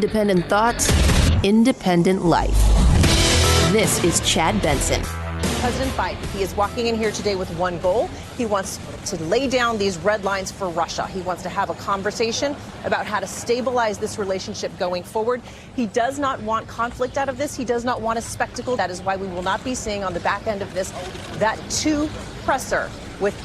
Independent thoughts, independent life. This is Chad Benson. President Biden, he is walking in here today with one goal. He wants to lay down these red lines for Russia. He wants to have a conversation about how to stabilize this relationship going forward. He does not want conflict out of this. He does not want a spectacle. That is why we will not be seeing on the back end of this that two-presser with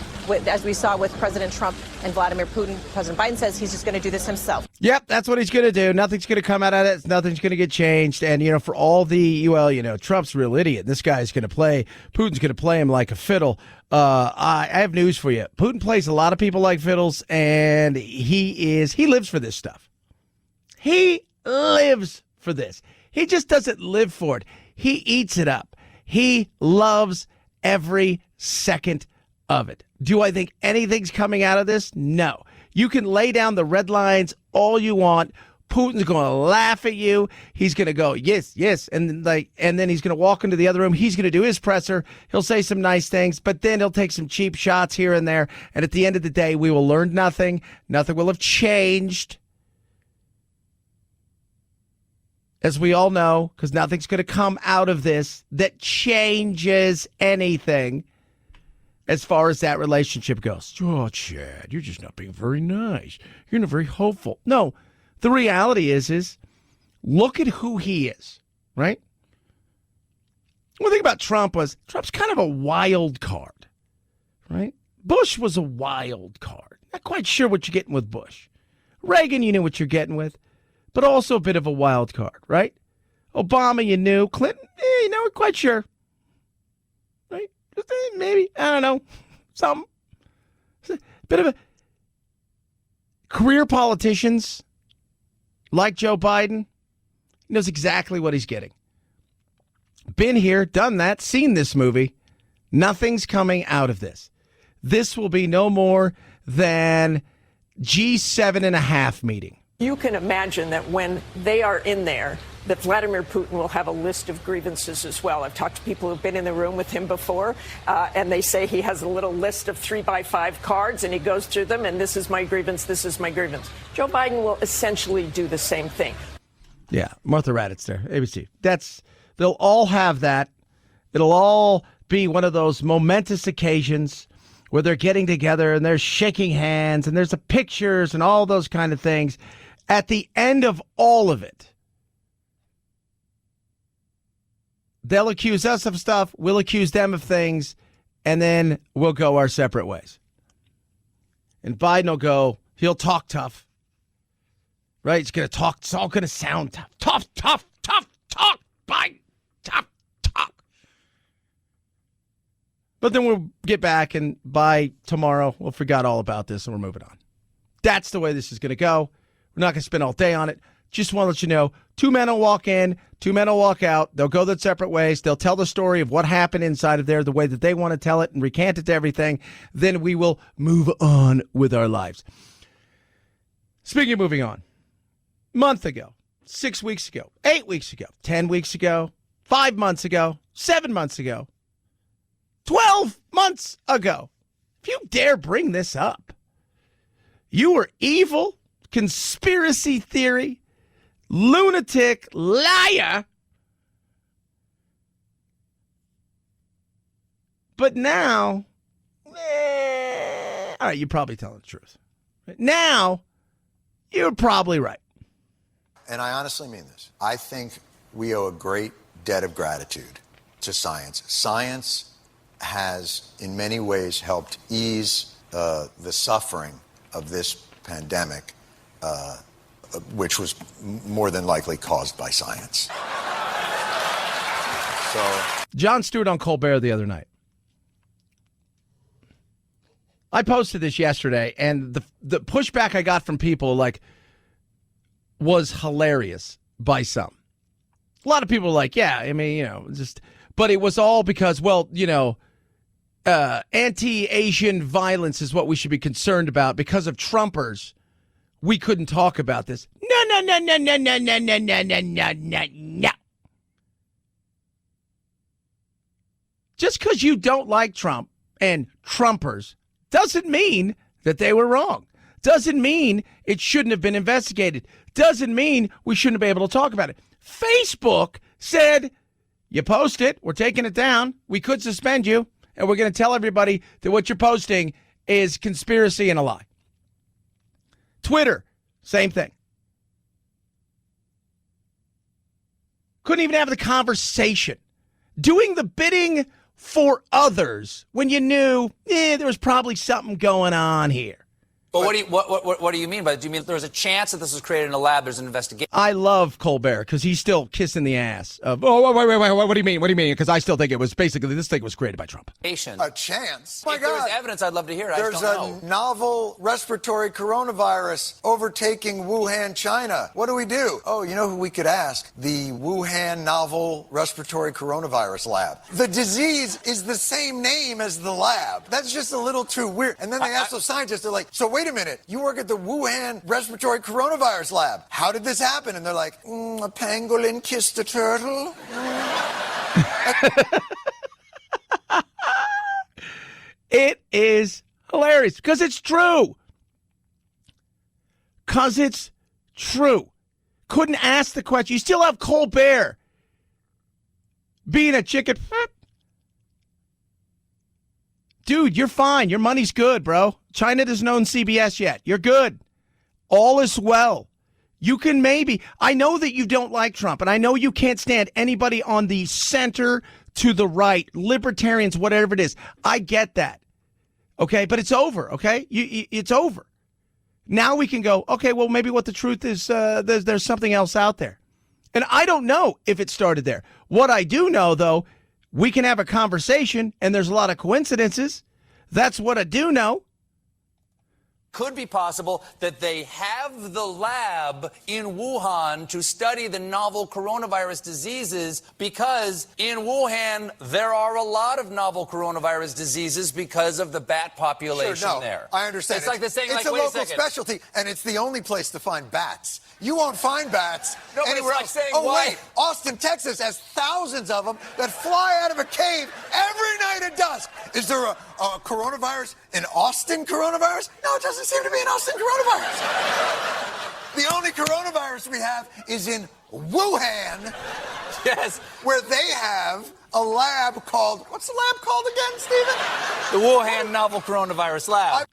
as we saw with President Trump and Vladimir Putin. President Biden says he's just going to do this himself. Yep, that's what he's going to do. Nothing's going to come out of it. Nothing's going to get changed. And, for all the, Trump's a real idiot. This guy's going to play, Putin's going to play him like a fiddle. I have news for you. Putin plays a lot of people like fiddles, and he lives for this stuff. He lives for this. He just doesn't live for it. He eats it up. He loves every second of it. Do I think anything's coming out of this? No. You can lay down the red lines all you want. Putin's going to laugh at you. He's going to go, yes, yes. And then he's going to walk into the other room. He's going to do his presser. He'll say some nice things, but then he'll take some cheap shots here and there. And at the end of the day, we will learn nothing. Nothing will have changed. As we all know, because nothing's going to come out of this that changes anything. As far as that relationship goes. Oh, Chad, you're just not being very nice. You're not very hopeful. No, the reality is look at who he is, right? One thing about Trump's kind of a wild card, right? Bush was a wild card. Not quite sure what you're getting with Bush. Reagan, you knew what you're getting with, but also a bit of a wild card, right? Obama, you knew. Clinton, you know, quite sure. Maybe, I don't know, something. A bit of a career politicians like Joe Biden knows exactly what he's getting. Been here, done that, seen this movie. Nothing's coming out of this. This will be no more than G7.5 meeting. You can imagine that when they are in there, that Vladimir Putin will have a list of grievances as well. I've talked to people who've been in the room with him before, and they say he has a little list of 3x5 cards, and he goes through them, and this is my grievance, this is my grievance. Joe Biden will essentially do the same thing. Yeah, Martha Raddatz there, ABC. They'll all have that. It'll all be one of those momentous occasions where they're getting together and they're shaking hands and there's the pictures and all those kind of things. At the end of all of it, they'll accuse us of stuff, we'll accuse them of things, and then we'll go our separate ways. And Biden will he'll talk tough. Right? He's going to talk, it's all going to sound tough. Tough, talk, Biden. Tough, talk. But then we'll get back, and by tomorrow, we'll forget all about this, and we're moving on. That's the way this is going to go. We're not going to spend all day on it. Just want to let you know, 2 men will walk in, 2 men will walk out. They'll go their separate ways. They'll tell the story of what happened inside of there the way that they want to tell it and recant it to everything. Then we will move on with our lives. Speaking of moving on, month ago, 6 weeks ago, 8 weeks ago, 10 weeks ago, 5 months ago, 7 months ago, 12 months ago, if you dare bring this up, you were evil, conspiracy theory, lunatic, liar. But now, all right, you're probably telling the truth. Now, you're probably right. And I honestly mean this. I think we owe a great debt of gratitude to science. Science has, in many ways, helped ease the suffering of this pandemic, which was more than likely caused by science. So, Jon Stewart on Colbert the other night. I posted this yesterday, and the pushback I got from people was hilarious by some. A lot of people were like, yeah, I mean, but it was all because, anti-Asian violence is what we should be concerned about. Because of Trumpers, we couldn't talk about this. No. Just because you don't like Trump and Trumpers doesn't mean that they were wrong. Doesn't mean it shouldn't have been investigated. Doesn't mean we shouldn't be able to talk about it. Facebook said, you post it, we're taking it down. We could suspend you, and we're going to tell everybody that what you're posting is conspiracy and a lie. Twitter, same thing. Couldn't even have the conversation. Doing the bidding for others when you knew there was probably something going on here. But what do you mean by that? Do you mean there's a chance that this was created in a lab? There's an investigation. I love Colbert because he's still kissing the ass of, wait, what do you mean? What do you mean? Because I still think it was basically, this thing was created by Trump. A chance? If there was evidence, I'd love to hear it. There's a novel respiratory coronavirus overtaking Wuhan, China. What do? Oh, you know who we could ask? The Wuhan novel respiratory coronavirus lab. The disease is the same name as the lab. That's just a little too weird. And then they ask the scientists, they're like, so wait a minute, you work at the Wuhan respiratory coronavirus lab. How did this happen? And they're like, a pangolin kissed a turtle. It is hilarious because it's true. Because it's true. Couldn't ask the question. You still have Colbert being a chicken. Dude, you're fine. Your money's good, bro. China doesn't own CBS yet. You're good. All is well. You can maybe. I know that you don't like Trump, and I know you can't stand anybody on the center to the right, libertarians, whatever it is. I get that. Okay, but it's over, okay? It's over. Now we can go, okay, well, maybe what the truth is, there's something else out there. And I don't know if it started there. What I do know, though, we can have a conversation, and there's a lot of coincidences. That's what I do know. Could be possible that they have the lab in Wuhan to study the novel coronavirus diseases because in Wuhan there are a lot of novel coronavirus diseases because of the bat population there. I understand. It's like the saying, it's like, a wait local a second. specialty, and it's the only place to find bats. You won't find bats anywhere like else. saying, Wait, Austin, Texas has thousands of them that fly out of a cave every night at dusk. Is there a coronavirus, an Austin coronavirus? No, it doesn't seem to be an Austin coronavirus. The only coronavirus we have is in Wuhan. Yes. Where they have a lab called, what's the lab called again, Stephen? The Wuhan novel coronavirus lab.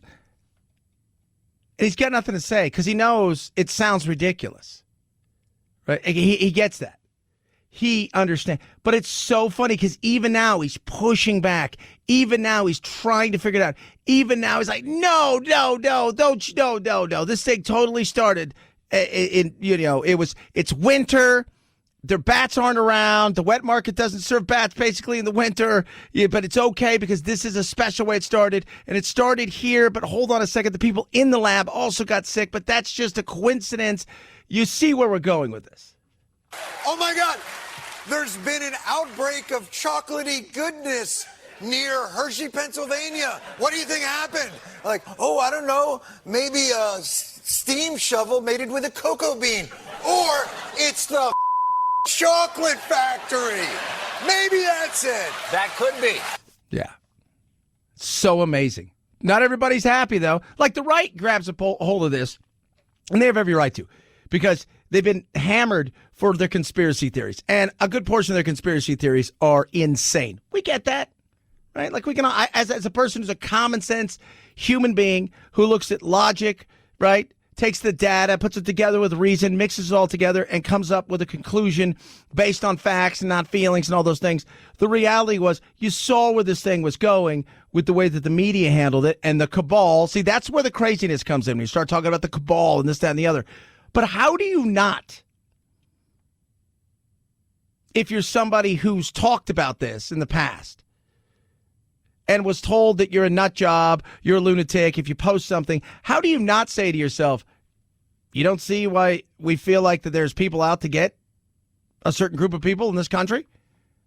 And he's got nothing to say because he knows it sounds ridiculous. Right? He gets that. He understands. But it's so funny because even now he's pushing back. Even now he's trying to figure it out. Even now he's like, no. This thing totally started it's winter. Their bats aren't around. The wet market doesn't serve bats basically in the winter. Yeah, but it's okay because this is a special way it started. And it started here, but hold on a second. The people in the lab also got sick, but that's just a coincidence. You see where we're going with this. Oh, my God. There's been an outbreak of chocolatey goodness near Hershey, Pennsylvania. What do you think happened? Like, I don't know. Maybe a steam shovel mated with a cocoa bean. Or it's the chocolate factory. Maybe that's it. That could be. Yeah. So amazing. Not everybody's happy, though. Like the right grabs a hold of this, and they have every right to, because they've been hammered for their conspiracy theories. And a good portion of their conspiracy theories are insane. We get that, right? Like we can, as a person who's a common sense human being who looks at logic, right? Takes the data, puts it together with reason, mixes it all together, and comes up with a conclusion based on facts and not feelings and all those things. The reality was you saw where this thing was going with the way that the media handled it and the cabal. See, that's where the craziness comes in when you start talking about the cabal and this, that, and the other. But how do you not, if you're somebody who's talked about this in the past and was told that you're a nut job, you're a lunatic, if you post something, how do you not say to yourself, you don't see why we feel like that there's people out to get a certain group of people in this country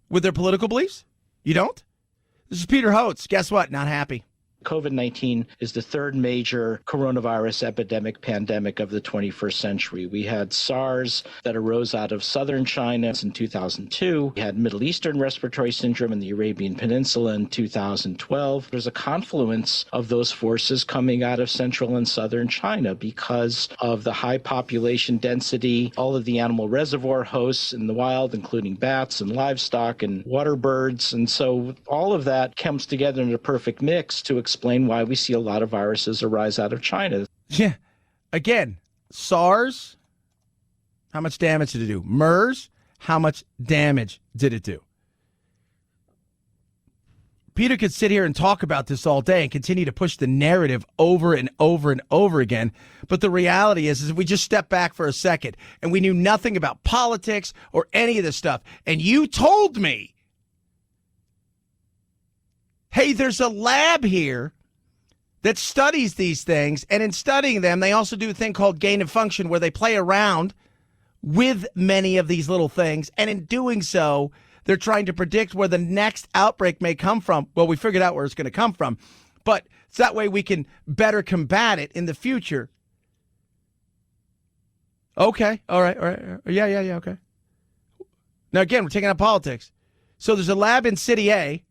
with their political beliefs? You don't? This is Peter Hotz. Guess what? Not happy. COVID-19 is the third major coronavirus epidemic pandemic of the 21st century. We had SARS that arose out of southern China in 2002. We had Middle Eastern respiratory syndrome in the Arabian Peninsula in 2012. There's a confluence of those forces coming out of central and southern China because of the high population density, all of the animal reservoir hosts in the wild, including bats and livestock and water birds. And so all of that comes together in a perfect mix to explain why we see a lot of viruses arise out of China. Yeah. Again, SARS, how much damage did it do? MERS, how much damage did it do? Peter could sit here and talk about this all day and continue to push the narrative over and over and over again. But the reality is if we just step back for a second and we knew nothing about politics or any of this stuff, and you told me, hey, there's a lab here that studies these things, and in studying them, they also do a thing called gain of function where they play around with many of these little things, and in doing so, they're trying to predict where the next outbreak may come from. Well, we figured out where it's going to come from, but so that way we can better combat it in the future. Okay, all right, yeah, okay. Now, again, we're taking out politics. So there's a lab in City A,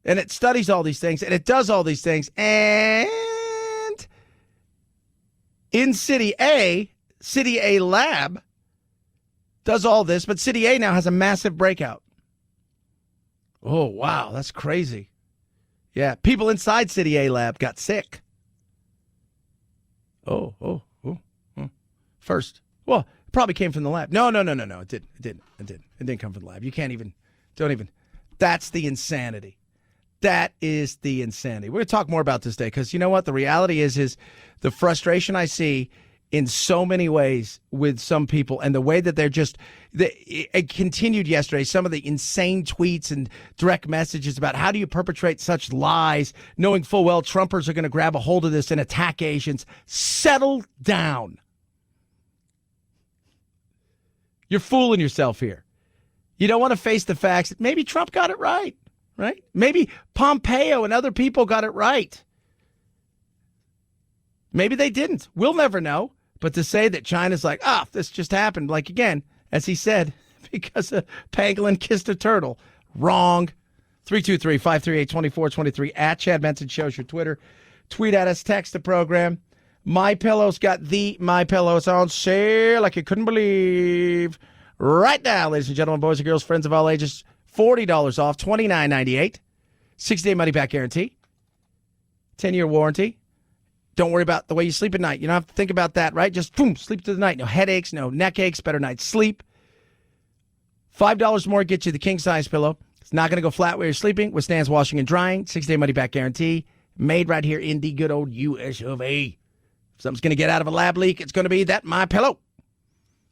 and it studies all these things, and it does all these things. And in City A lab does all this, but City A now has a massive breakout. Oh, wow, that's crazy. Yeah, people inside City A lab got sick. Oh. First. Well, it probably came from the lab. No, it didn't come from the lab. You don't even. That's the insanity. That is the insanity. We're going to talk more about this day because you know what? The reality is the frustration I see in so many ways with some people and the way that it continued yesterday, some of the insane tweets and direct messages about how do you perpetrate such lies, knowing full well Trumpers are going to grab a hold of this and attack Asians. Settle down. You're fooling yourself here. You don't want to face the facts that maybe Trump got it right? Maybe Pompeo and other people got it right. Maybe they didn't. We'll never know. But to say that China's like, this just happened, like, again, as he said, because a pangolin kissed a turtle. Wrong. 323-538-2423 at Chad Benson Show's your Twitter. Tweet at us, text the program. MyPillow's got the MyPillows on sale like you couldn't believe. Right now, ladies and gentlemen, boys and girls, friends of all ages, $40 off, $29.98. 6-day money-back guarantee. 10-year warranty. Don't worry about the way you sleep at night. You don't have to think about that, right? Just boom, sleep through the night. No headaches, no neck aches, better night's sleep. $5 more gets you the king-size pillow. It's not going to go flat where you're sleeping. Withstands washing and drying. 6-day money-back guarantee. Made right here in the good old U.S. of A. If something's going to get out of a lab leak, it's going to be that MyPillow.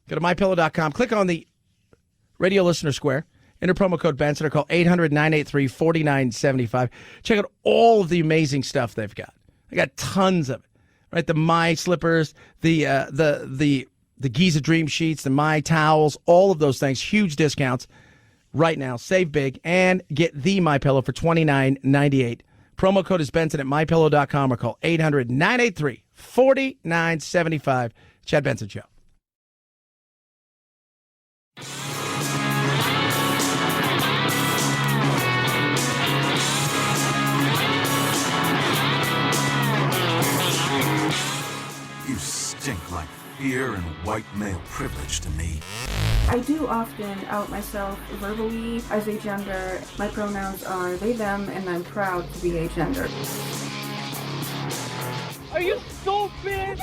Go to MyPillow.com. Click on the radio listener square. Enter promo code Benson or call 800-983-4975. Check out all of the amazing stuff they've got. They got tons of it, right? The My Slippers, the Giza Dream Sheets, the My Towels, all of those things. Huge discounts right now. Save big and get the MyPillow for $29.98. Promo code is Benson at MyPillow.com or call 800-983-4975. Chad Benson Show. Stink like fear and white male privilege to me. I do often out myself verbally as a gender. My pronouns are they, them, and I'm proud to be agender. Are you stupid?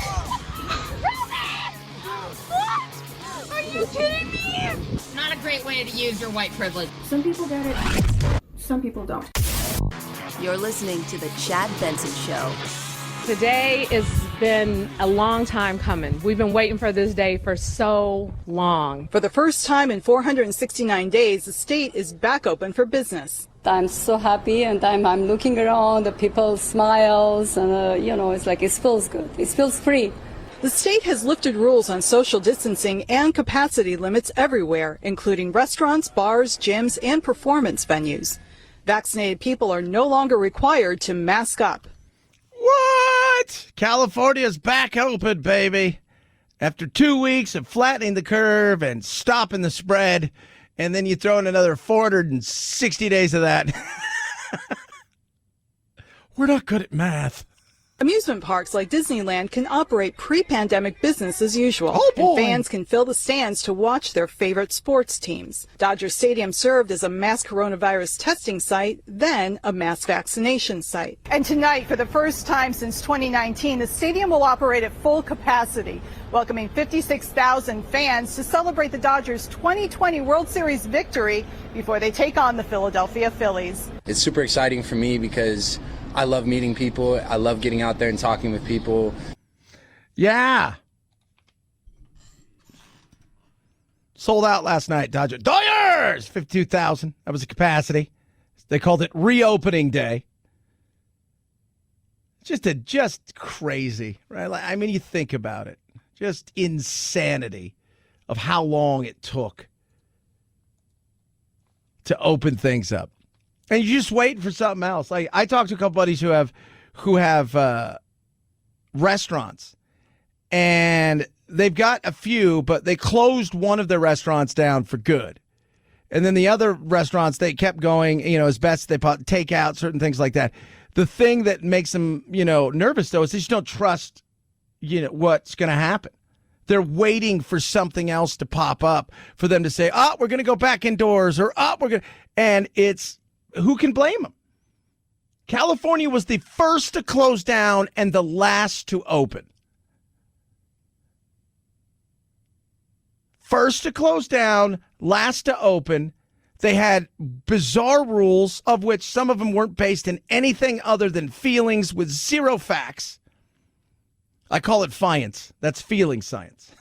What? Are you kidding me? Not a great way to use your white privilege. Some people get it, some people don't. You're listening to The Chad Benson Show. Today has been a long time coming. We've been waiting for this day for so long. For the first time in 469 days, the state is back open for business. I'm so happy, and I'm looking around, the people smiles, and it's like it feels good. It feels free. The state has lifted rules on social distancing and capacity limits everywhere, including restaurants, bars, gyms, and performance venues. Vaccinated people are no longer required to mask up. What? California's back open, baby. After 2 weeks of flattening the curve and stopping the spread, and then you throw in another 460 days of that. We're not good at math. Amusement parks like Disneyland can operate pre-pandemic business as usual. Oh, boy. And fans can fill the stands to watch their favorite sports teams. Dodger Stadium served as a mass coronavirus testing site, then a mass vaccination site. And tonight, for the first time since 2019, the stadium will operate at full capacity, welcoming 56,000 fans to celebrate the Dodgers' 2020 World Series victory before they take on the Philadelphia Phillies. It's super exciting for me because I love meeting people. I love getting out there and talking with people. Yeah. Sold out last night, Dodgers. 52,000. That was the capacity. They called it reopening day. Just crazy, right? I mean, you think about it. Just insanity of how long it took to open things up. And you're just waiting for something else. Like, I talked to a couple buddies who have restaurants, and they've got a few, but they closed one of their restaurants down for good. And then the other restaurants, they kept going, as best they take out certain things like that. The thing that makes them, nervous, though, is they just don't trust, what's going to happen. They're waiting for something else to pop up for them to say, we're going to go back indoors, or, we're going to, and it's, who can blame them? California was the first to close down and the last to open. First to close down, last to open. They had bizarre rules, of which some of them weren't based in anything other than feelings with zero facts. I call it science. That's feeling science.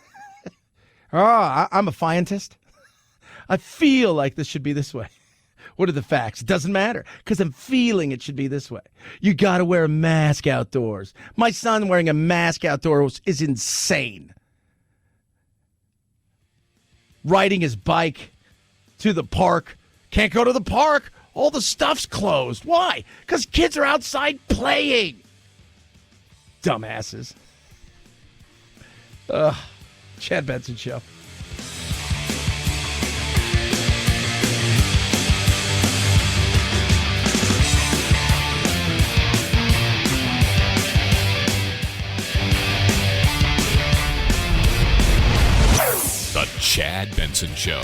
I'm a scientist. I feel like this should be this way. What are the facts? It doesn't matter, because I'm feeling it should be this way. You got to wear a mask outdoors. My son wearing a mask outdoors is insane. Riding his bike to the park. Can't go to the park. All the stuff's closed. Why? Because kids are outside playing. Dumbasses. Chad Benson Show. The Chad Benson Show.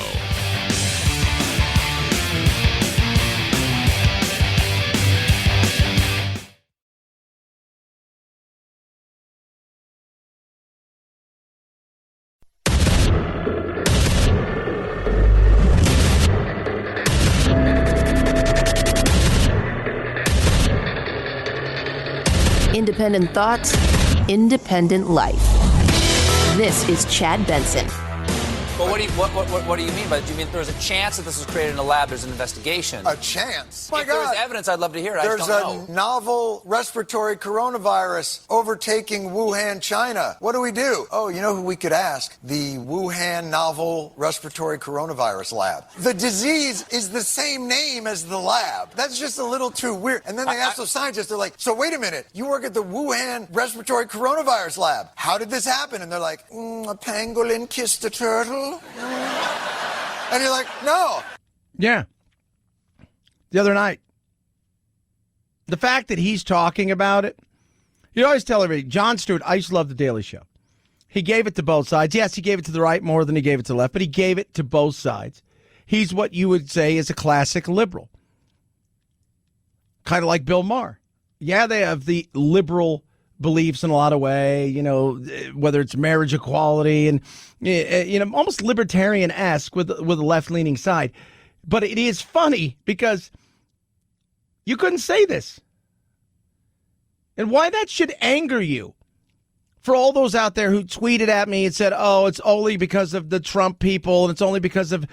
Independent thoughts, independent life. This is Chad Benson. But what do you mean by that? Do you mean there's a chance that this was created in a lab, there's an investigation? A chance? If there's evidence, I'd love to hear it. There's a novel respiratory coronavirus overtaking Wuhan, China. What do we do? Oh, you know who we could ask? The Wuhan Novel Respiratory Coronavirus Lab. The disease is the same name as the lab. That's just a little too weird. And then they ask those scientists, they're like, so wait a minute, you work at the Wuhan Respiratory Coronavirus Lab. How did this happen? And they're like, a pangolin kissed a turtle. And you're like, no. Yeah. The other night. The fact that he's talking about it, you always tell everybody, Jon Stewart, I used to love The Daily Show. He gave it to both sides. Yes, he gave it to the right more than he gave it to the left, but he gave it to both sides. He's what you would say is a classic liberal. Kind of like Bill Maher. Yeah, they have the liberal beliefs in a lot of ways, whether it's marriage equality and, almost libertarian-esque with a left-leaning side. But it is funny because you couldn't say this. And why that should anger you. For all those out there who tweeted at me and said, it's only because of the Trump people and it's only because of,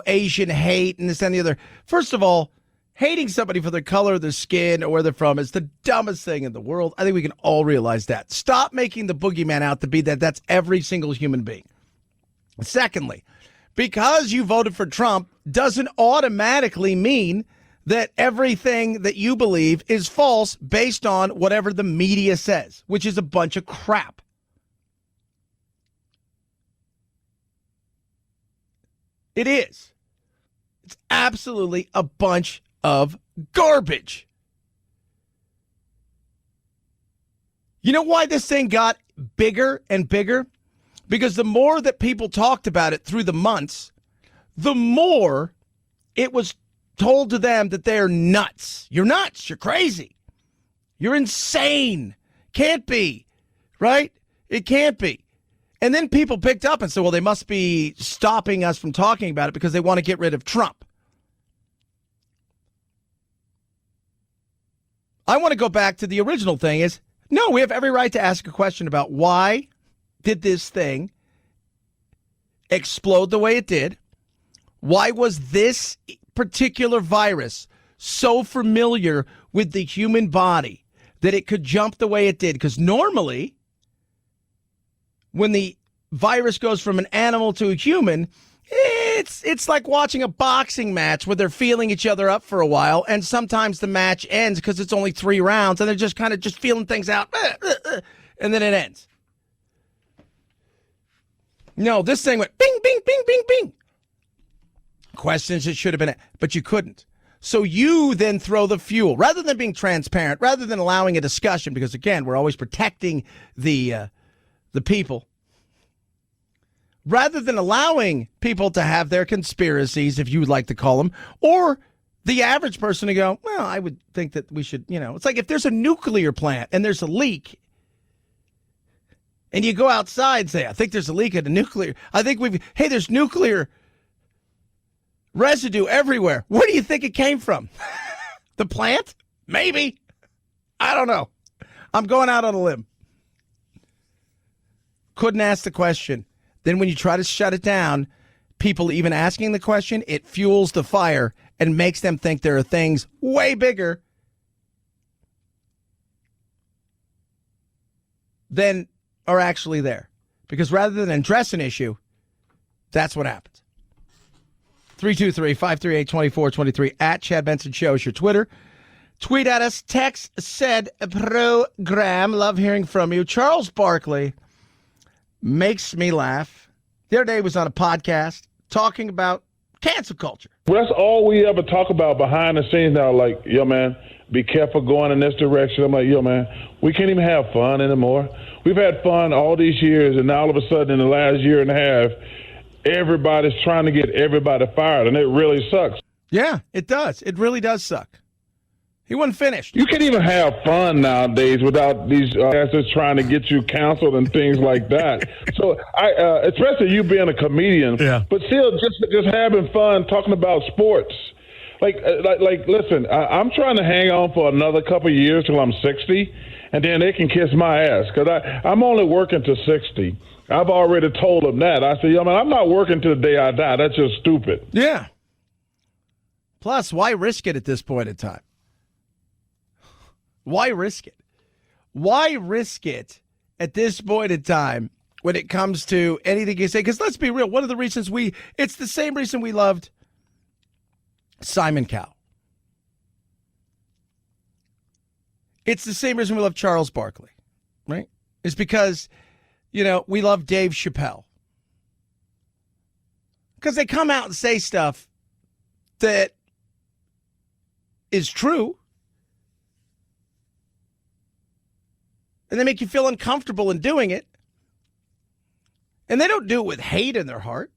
Asian hate and this and the other. First of all, hating somebody for their color, their skin, or where they're from is the dumbest thing in the world. I think we can all realize that. Stop making the boogeyman out to be that's every single human being. Secondly, because you voted for Trump doesn't automatically mean that everything that you believe is false based on whatever the media says, which is a bunch of crap. It is. It's absolutely a bunch of garbage. You know why this thing got bigger and bigger? Because the more that people talked about it through the months, the more it was told to them that they're nuts. You're nuts. You're crazy. You're insane. Can't be. Right? It can't be. And then people picked up and said, well, they must be stopping us from talking about it because they want to get rid of Trump. I want to go back to the original thing is, no, we have every right to ask a question about why did this thing explode the way it did? Why was this particular virus so familiar with the human body that it could jump the way it did? Because normally, when the virus goes from an animal to a human, it's like watching a boxing match where they're feeling each other up for a while, and sometimes the match ends because it's only 3 rounds, and they're just kind of just feeling things out, and then it ends. No, this thing went bing, bing, bing, bing, bing. Questions that should have been, but you couldn't. So you then throw the fuel. Rather than being transparent, rather than allowing a discussion, because, again, we're always protecting the people. Rather than allowing people to have their conspiracies, if you would like to call them, or the average person to go, well, I would think that we should, it's like if there's a nuclear plant and there's a leak, and you go outside and say, I think there's a leak at a nuclear, there's nuclear residue everywhere. Where do you think it came from? The plant? Maybe. I don't know. I'm going out on a limb. Couldn't ask the question. Then when you try to shut it down, people even asking the question, it fuels the fire and makes them think there are things way bigger than are actually there. Because rather than address an issue, that's what happens. 323-538-2423 at Chad Benson Show is your Twitter. Tweet at us. Text said program. Love hearing from you. Charles Barkley makes me laugh. The other day was on a podcast talking about cancel culture. Well, that's all we ever talk about behind the scenes now. Like, yo, man, be careful going in this direction. I'm like, yo, man, we can't even have fun anymore. We've had fun all these years, and now all of a sudden in the last year and a half, everybody's trying to get everybody fired, and it really sucks. Yeah, it does. It really does suck. He wasn't finished. You can't even have fun nowadays without these asses trying to get you canceled and things like that. So, especially you being a comedian, but still just having fun talking about sports. Like, listen, I'm trying to hang on for another couple of years till I'm 60, and then they can kiss my ass because I'm only working to 60. I've already told them that. I said, yo, man, I'm not working till the day I die. That's just stupid. Yeah. Plus, why risk it at this point in time? Why risk it? Why risk it at this point in time when it comes to anything you say? Because let's be real, one of the reasons it's the same reason we loved Simon Cowell. It's the same reason we love Charles Barkley, right? It's because, we love Dave Chappelle. Because they come out and say stuff that is true. And they make you feel uncomfortable in doing it. And they don't do it with hate in their heart.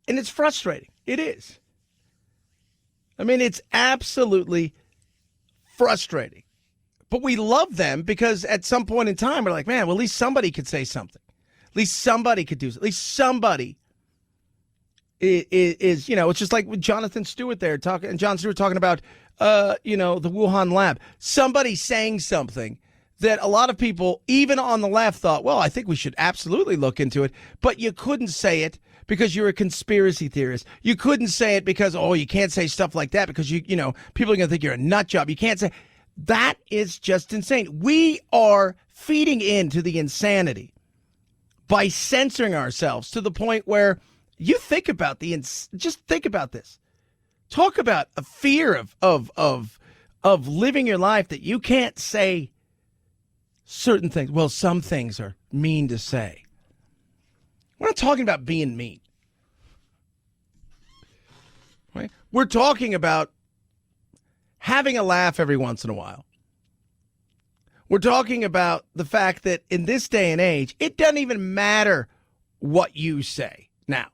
And it's frustrating. It is. I mean, it's absolutely frustrating. But we love them because at some point in time, we're like, man, well, at least somebody could say something. At least somebody could do it. At least somebody is, it's just like with Jonathan Stewart there talking, and Jon Stewart talking about, the Wuhan lab. Somebody saying something that a lot of people, even on the left, thought, well, I think we should absolutely look into it. But you couldn't say it because you're a conspiracy theorist. You couldn't say it because, you can't say stuff like that because, people are going to think you're a nut job. You can't say. That is just insane. We are feeding into the insanity by censoring ourselves to the point where You think about just think about this. Talk about a fear of living your life that you can't say certain things. Well, some things are mean to say. We're not talking about being mean. Right? We're talking about having a laugh every once in a while. We're talking about the fact that in this day and age, it doesn't even matter what you say now.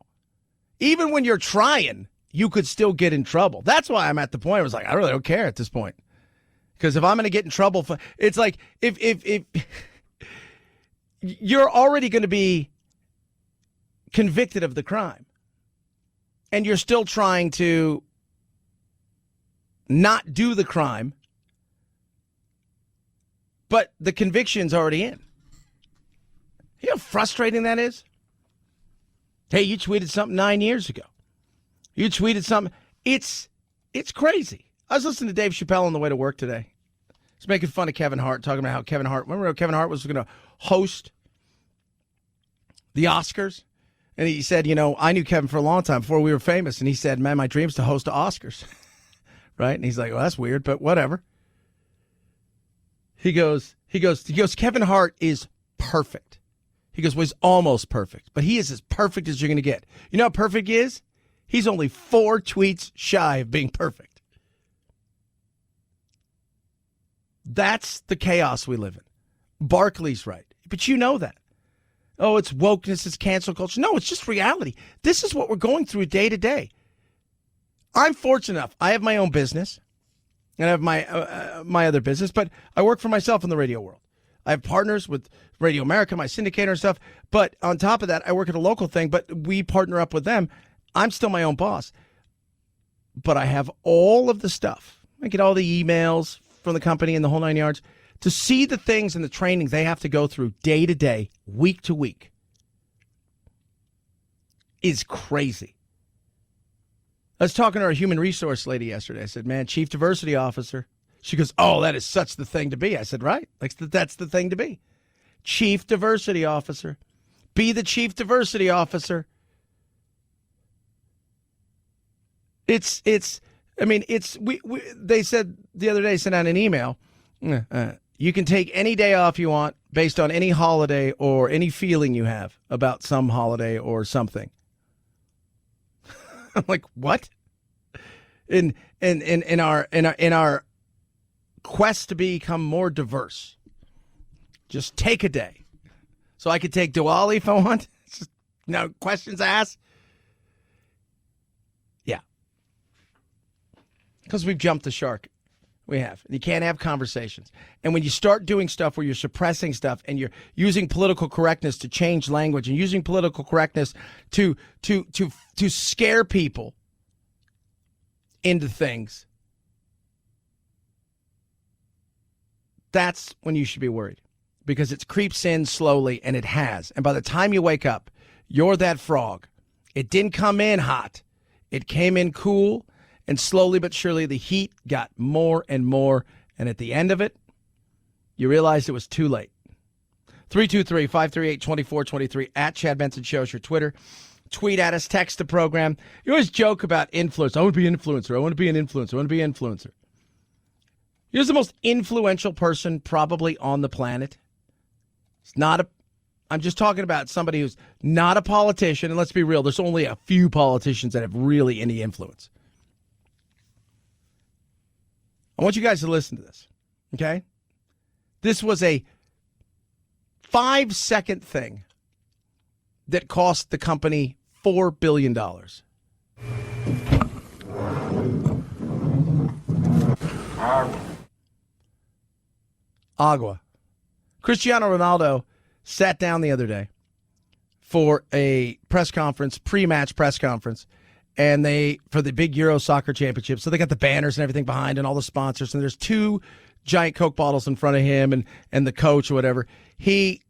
Even when you're trying, you could still get in trouble. That's why I'm at the point where I was like, I really don't care at this point. Because if I'm going to get in trouble, it's like if you're already going to be convicted of the crime and you're still trying to not do the crime, but the conviction's already in. You know how frustrating that is? Hey, you tweeted something 9 years ago. You tweeted something. It's crazy. I was listening to Dave Chappelle on the way to work today. He's making fun of Kevin Hart, talking about how Kevin Hart, remember how Kevin Hart was going to host the Oscars? And he said, I knew Kevin for a long time before we were famous. And he said, man, my dream's to host the Oscars. Right? And he's like, well, that's weird, but whatever. He goes, Kevin Hart is perfect. He goes, well, he's almost perfect, but he is as perfect as you're going to get. You know how perfect he is? He's only 4 tweets shy of being perfect. That's the chaos we live in. Barkley's right, but you know that. Oh, it's wokeness, it's cancel culture. No, it's just reality. This is what we're going through day to day. I'm fortunate enough. I have my own business, and I have my other business, but I work for myself in the radio world. I have partners with Radio America, my syndicator and stuff. But on top of that, I work at a local thing, but we partner up with them. I'm still my own boss. But I have all of the stuff. I get all the emails from the company and the whole 9 yards to see the things and the training they have to go through day to day, week to week is crazy. I was talking to our human resource lady yesterday. I said, man, chief diversity officer. She goes, oh, that is such the thing to be. I said, right. That's the thing to be. Chief diversity officer. Be the chief diversity officer. They said the other day, sent out an email. You can take any day off you want based on any holiday or any feeling you have about some holiday or something. I'm like, what? In our quest to become more diverse, just take a day. So I could take Diwali if I want. Just, no questions asked. Yeah. Because we've jumped the shark. We have. You can't have conversations. And when you start doing stuff where you're suppressing stuff and you're using political correctness to change language and using political correctness to scare people into things, that's when you should be worried, because it creeps in slowly, and it has. And by the time you wake up, you're that frog. It didn't come in hot. It came in cool, and slowly but surely the heat got more and more. And at the end of it, you realized it was too late. 323-538-2423 at Chad Benson Show is your Twitter. Tweet at us, text the program. You always joke about influence. I want to be an influencer. I want to be an influencer. I want to be an influencer. You're the most influential person probably on the planet. I'm just talking about somebody who's not a politician. And let's be real, there's only a few politicians that have really any influence. I want you guys to listen to this, okay? This was a 5-second thing that cost the company $4 billion. Agua. Cristiano Ronaldo sat down the other day for a press conference, pre-match press conference, and for the big Euro soccer championship. So they got the banners and everything behind and all the sponsors, and there's 2 giant Coke bottles in front of him and the coach or whatever. He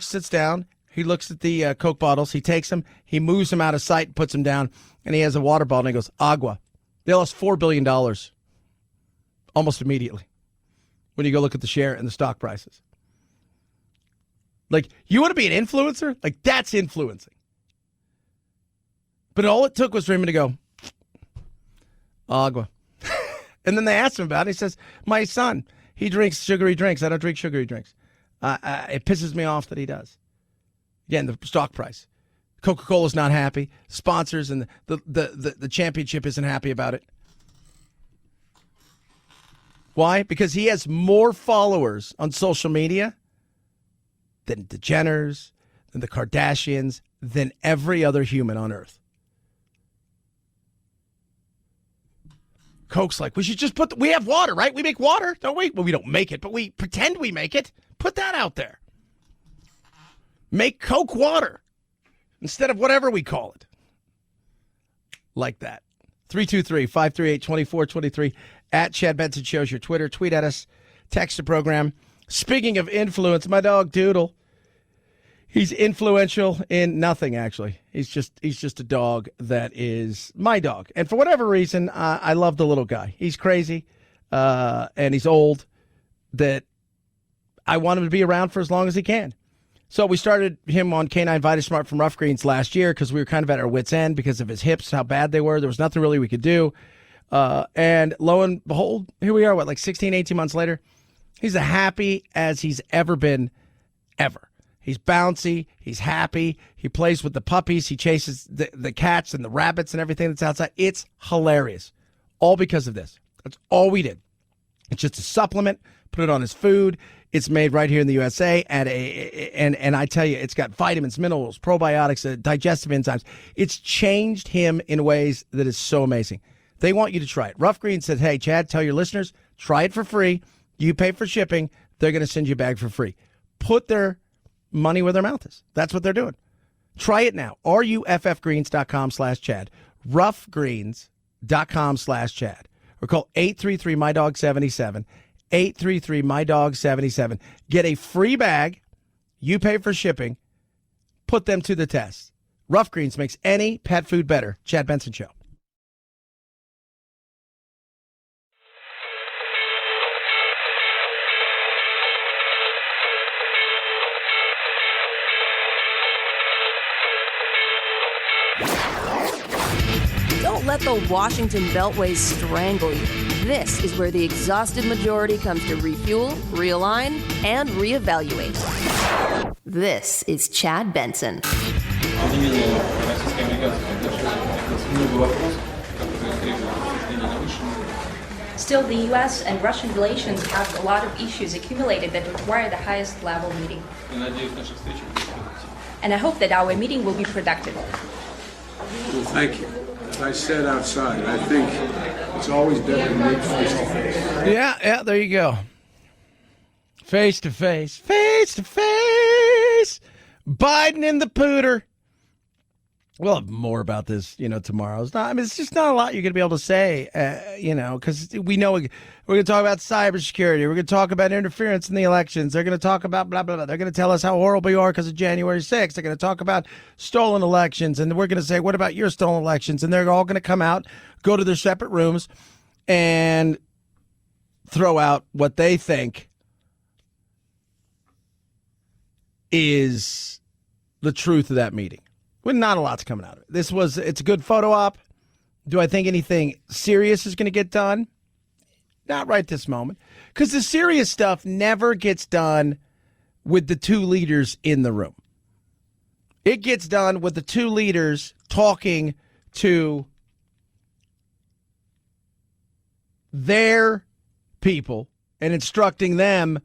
sits down, he looks at the Coke bottles, he takes them, he moves them out of sight, puts them down, and he has a water bottle, and he goes, Agua. They lost $4 billion almost immediately when you go look at the share and the stock prices. Like, you want to be an influencer? Like, that's influencing. But all it took was for him to go, agua. And then they asked him about it. He says, my son, he drinks sugary drinks. I don't drink sugary drinks. It pisses me off that he does. Again, the stock price. Coca-Cola's not happy. Sponsors and the championship isn't happy about it. Why? Because he has more followers on social media than the Jenners, than the Kardashians, than every other human on earth. Coke's like, we should just we have water, right? We make water, don't we? Well, we don't make it, but we pretend we make it. Put that out there. Make Coke water instead of whatever we call it. Like that. 323-538-2423 at Chad Benson Show's your Twitter. Tweet at us. Text the program. Speaking of influence, my dog Doodle. He's influential in nothing, actually. He's just a dog that is my dog. And for whatever reason, I love the little guy. He's crazy, and he's old, that I want him to be around for as long as he can. So we started him on Canine Vitasmart from Rough Greens last year because we were kind of at our wits' end because of his hips, how bad they were. There was nothing really we could do. And lo and behold, here we are, like 16, 18 months later. He's as happy as he's ever been, ever. He's bouncy. He's happy. He plays with the puppies. He chases the cats and the rabbits and everything that's outside. It's hilarious. All because of this. That's all we did. It's just a supplement. Put it on his food. It's made right here in the USA. And I tell you, it's got vitamins, minerals, probiotics, digestive enzymes. It's changed him in ways that is so amazing. They want you to try it. Rough Green said, hey, Chad, tell your listeners, try it for free. You pay for shipping. They're going to send you a bag for free. Put their money where their mouth is. That's what they're doing. Try it now. ruffgreens.com/Chad. ruffgreens.com/Chad. Or call 833-MyDog77. 833-MyDog77. Get a free bag. You pay for shipping. Put them to the test. Rough Greens makes any pet food better. Chad Benson Show. Don't let the Washington Beltway strangle you. This is where the exhausted majority comes to refuel, realign, and reevaluate. This is Chad Benson. Still, the U.S. and Russian relations have a lot of issues accumulated that require the highest level meeting. And I hope that our meeting will be productive. Well, thank you. As I said outside, I think it's always better to meet face to face. Yeah, there you go. Face to face. Face to face. Biden and the pooter. We'll have more about this, tomorrow. It's just not a lot you're going to be able to say, because we know we're going to talk about cybersecurity. We're going to talk about interference in the elections. They're going to talk about blah, blah, blah. They're going to tell us how horrible you are because of January 6th. They're going to talk about stolen elections. And we're going to say, what about your stolen elections? And they're all going to come out, go to their separate rooms, and throw out what they think is the truth of that meeting. Well, not a lot's coming out of it. It's a good photo op. Do I think anything serious is going to get done? Not right this moment. Because the serious stuff never gets done with the two leaders in the room. It gets done with the two leaders talking to their people and instructing them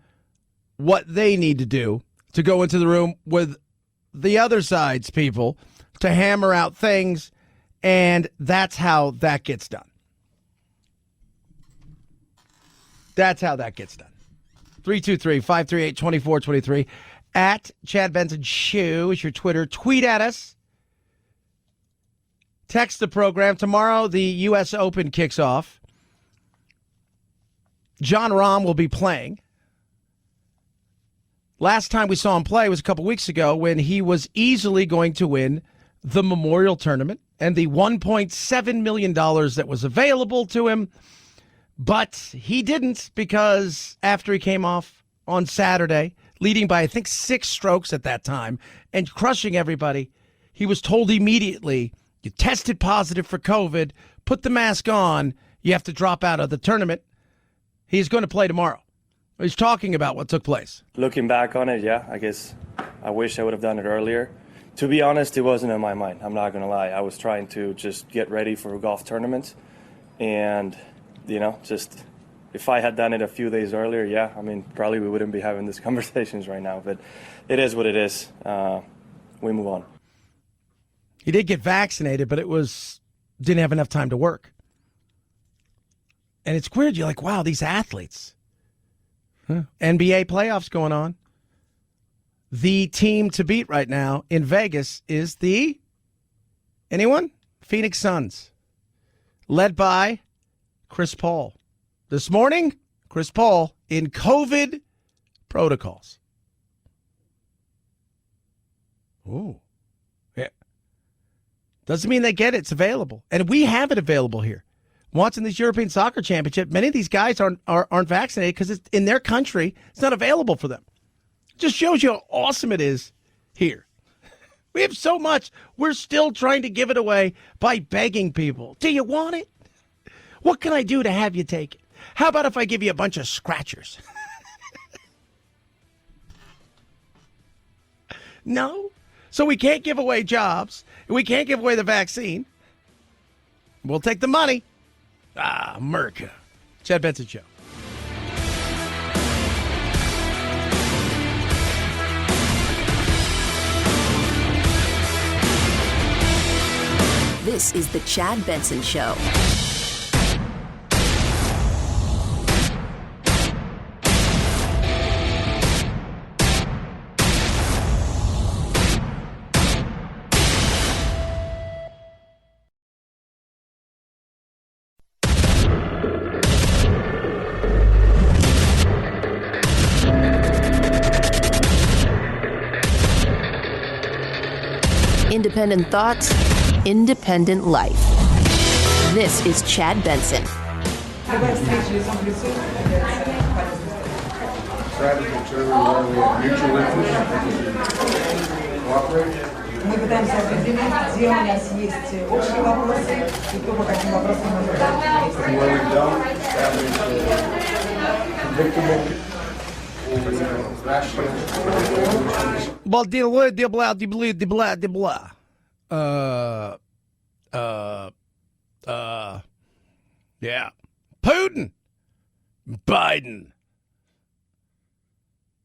what they need to do to go into the room with the other side's people to hammer out things, and that's how that gets done. That's how that gets done. 323-538-2423. At Chad Benson Show is your Twitter. Tweet at us. Text the program. Tomorrow, the U.S. Open kicks off. Jon Rahm will be playing. Last time we saw him play was a couple weeks ago when he was easily going to win the Memorial Tournament and the $1.7 million that was available to him. But he didn't, because after he came off on Saturday, leading by, I think, 6 strokes at that time and crushing everybody, he was told immediately, You tested positive for COVID, put the mask on, you have to drop out of the tournament. He's going to play tomorrow. He's talking about what took place. Looking back on it, yeah, I guess I wish I would have done it earlier. To be honest, it wasn't in my mind. I'm not going to lie. I was trying to just get ready for a golf tournament. And, just if I had done it a few days earlier, yeah, probably we wouldn't be having these conversations right now. But it is what it is. We move on. He did get vaccinated, but didn't have enough time to work. And it's weird. You're like, wow, these athletes. Huh? NBA playoffs going on. The team to beat right now in Vegas is anyone? Phoenix Suns. Led by Chris Paul. This morning, Chris Paul in COVID protocols. Ooh. Yeah. Doesn't mean they get it. It's available. And we have it available here. Watching this European Soccer Championship, many of these guys aren't vaccinated because it's in their country. It's not available for them. Just shows you how awesome it is here. We have so much. We're still trying to give it away by begging people. Do you want it? What can I do to have you take it? How about if I give you a bunch of scratchers? No? So we can't give away jobs. We can't give away the vaccine. We'll take the money. America. Chad Benson Show. This is the Chad Benson Show. Independent thoughts, independent life. This is Chad Benson. Мы пытаемся определить, где у нас есть общие вопросы и то, по каким вопросам мы Yeah. Putin. Biden.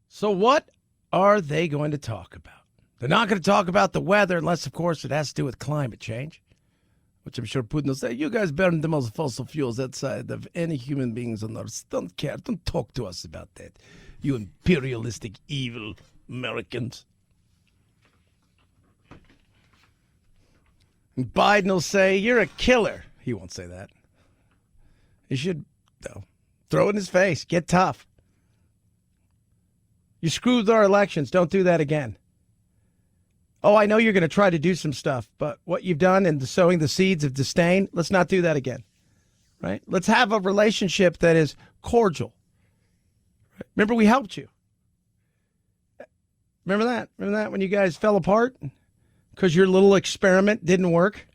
So what are they going to talk about? They're not going to talk about the weather unless, of course, it has to do with climate change, which I'm sure Putin will say, you guys burn the most fossil fuels outside of any human beings on Earth. Don't care. Don't talk to us about that. You imperialistic, evil Americans. And Biden will say, you're a killer. He won't say that. He should, though, throw it in his face. Get tough. You screwed our elections. Don't do that again. Oh, I know you're going to try to do some stuff, but what you've done in sowing the seeds of disdain, let's not do that again. Right? Let's have a relationship that is cordial. Remember, we helped you. Remember that? Remember that when you guys fell apart because your little experiment didn't work?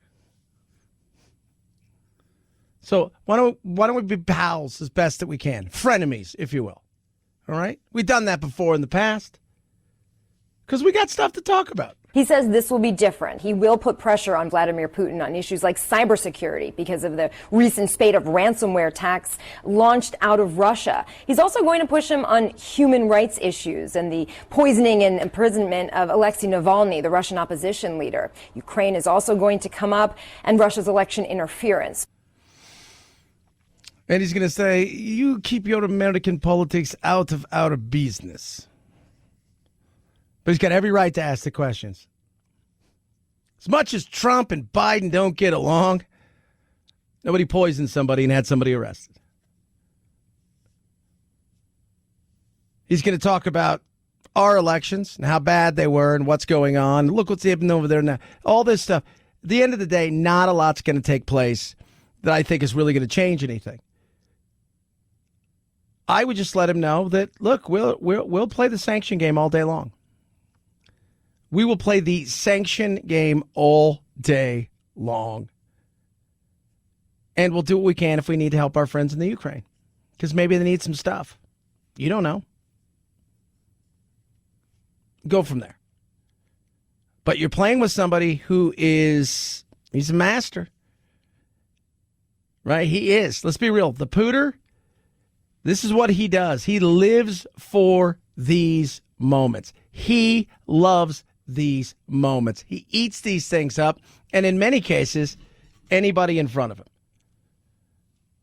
So why don't we be pals as best that we can? Frenemies, if you will. All right? We've done that before in the past because we got stuff to talk about. He says this will be different. He will put pressure on Vladimir Putin on issues like cybersecurity because of the recent spate of ransomware attacks launched out of Russia. He's also going to push him on human rights issues and the poisoning and imprisonment of Alexei Navalny, the Russian opposition leader. Ukraine is also going to come up, and Russia's election interference. And he's going to say, you keep your American politics out of our business. But he's got every right to ask the questions. As much as Trump and Biden don't get along, nobody poisoned somebody and had somebody arrested. He's going to talk about our elections and how bad they were and what's going on. Look what's happening over there now. All this stuff. At the end of the day, not a lot's going to take place that I think is really going to change anything. I would just let him know that, look, we'll play the sanction game all day long. We will play the sanction game all day long. And we'll do what we can if we need to help our friends in the Ukraine. Because maybe they need some stuff. You don't know. Go from there. But you're playing with somebody who he's a master. Right? He is. Let's be real. The Pooter, this is what he does. He lives for these moments. He loves these moments. He eats these things up, and in many cases, anybody in front of him.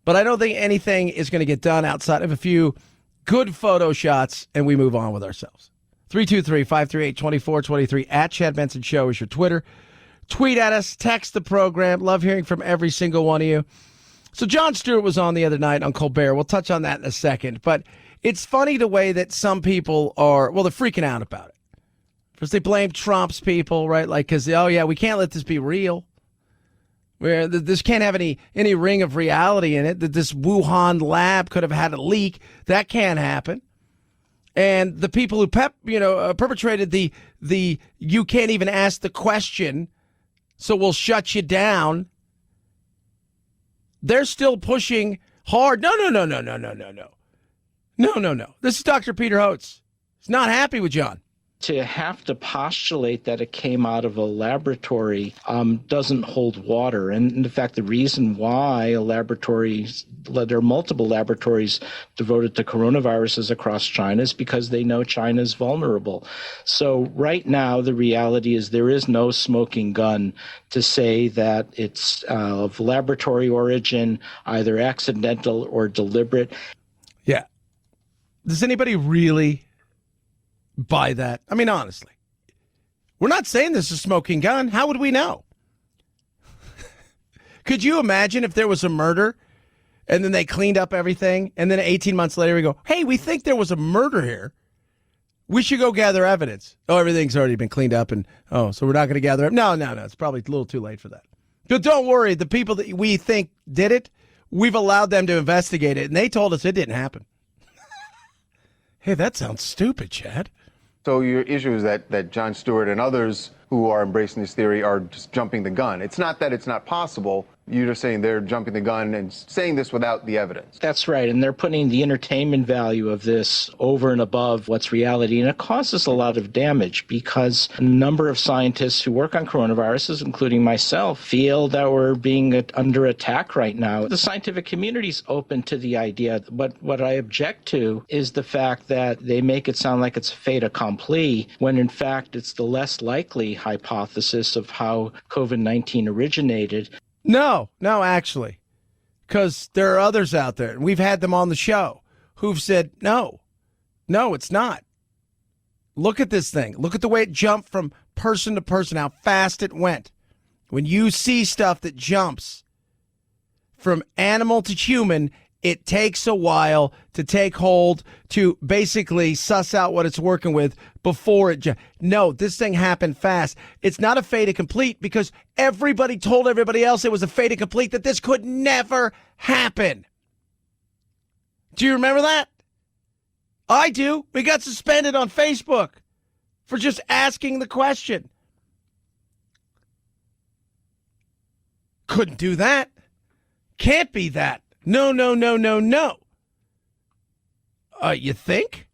But I don't think anything is going to get done outside of a few good photo shots, and we move on with ourselves. 323-538-2423 at Chad Benson Show is your Twitter. Tweet at us, text the program. Love hearing from every single one of you. So Jon Stewart was on the other night on Colbert. We'll touch on that in a second. But it's funny the way that some people they're freaking out about it. First, they blame Trump's people, right? Like, because, we can't let this be real. Where this can't have any ring of reality in it. That this Wuhan lab could have had a leak. That can't happen. And the people who perpetrated the you can't even ask the question, so we'll shut you down. They're still pushing hard. No. This is Dr. Peter Hotz. He's not happy with John. To have to postulate that it came out of a laboratory doesn't hold water. And in fact, the reason why there are multiple laboratories devoted to coronaviruses across China is because they know China is vulnerable. So right now, the reality is there is no smoking gun to say that it's of laboratory origin, either accidental or deliberate. Yeah. Does anybody really buy that? I mean, honestly, we're not saying this is a smoking gun. How would we know? Could you imagine if there was a murder and then they cleaned up everything and then 18 months later we go, hey, we think there was a murder here. We should go gather evidence. Oh, everything's already been cleaned up and so we're not going to gather it. No. It's probably a little too late for that. But don't worry. The people that we think did it, we've allowed them to investigate it and they told us it didn't happen. Hey, that sounds stupid, Chad. So your issue is that Jon Stewart and others who are embracing this theory are just jumping the gun. It's not that it's not possible. You're just saying they're jumping the gun and saying this without the evidence. That's right. And they're putting the entertainment value of this over and above what's reality. And it causes a lot of damage because a number of scientists who work on coronaviruses, including myself, feel that we're being under attack right now. The scientific community is open to the idea. But what I object to is the fact that they make it sound like it's a fait accompli, when in fact it's the less likely hypothesis of how COVID-19 originated. No, actually, because there are others out there, and we've had them on the show, who've said, no, it's not. Look at this thing. Look at the way it jumped from person to person, how fast it went. When you see stuff that jumps from animal to human, it takes a while to take hold, to basically suss out what it's working with before it. No, this thing happened fast. It's not a fait accompli because everybody told everybody else it was a fait accompli, that this could never happen. Do you remember that? I do. We got suspended on Facebook for just asking the question. Couldn't do that. Can't be that. No. You think?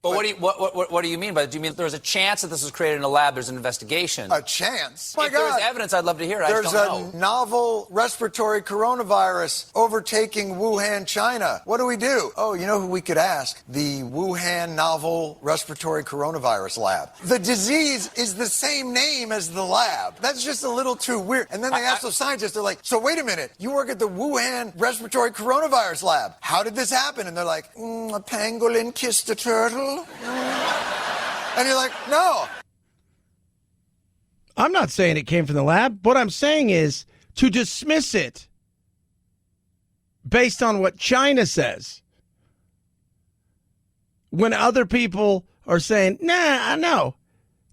But what do you mean by that? Do you mean there's a chance that this was created in a lab? There's an investigation. A chance? Oh my if God. there's evidence, I'd love to hear it. There's I just don't a know. novel respiratory coronavirus overtaking Wuhan, China. What do we do? Oh, you know who we could ask? The Wuhan novel respiratory coronavirus lab. The disease is the same name as the lab. That's just a little too weird. And then they ask the scientists, they're like, so wait a minute, you work at the Wuhan respiratory coronavirus lab. How did this happen? And they're like, a pangolin kissed a turtle. And you're like, no. I'm not saying it came from the lab. What I'm saying is to dismiss it based on what China says, when other people are saying, nah, no.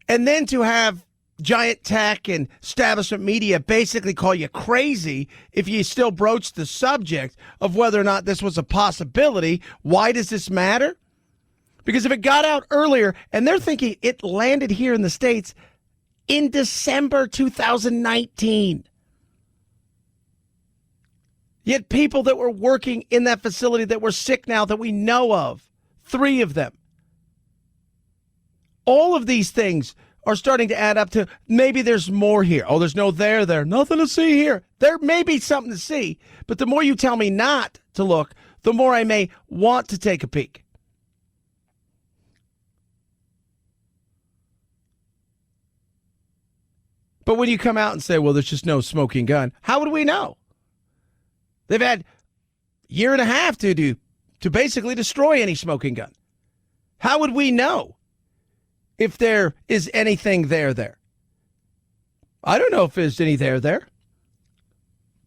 And then to have giant tech and establishment media basically call you crazy if you still broach the subject of whether or not this was a possibility. Why does this matter? Because if it got out earlier and they're thinking it landed here in the States in December 2019. Yet people that were working in that facility that were sick now that we know of, 3 of them. All of these things are starting to add up to maybe there's more here. Oh, there's no there. Nothing to see here. There may be something to see, but the more you tell me not to look, the more I may want to take a peek. But when you come out and say, well, there's just no smoking gun, how would we know? They've had a year and a half to basically destroy any smoking gun. How would we know if there is anything there? I don't know if there's any there,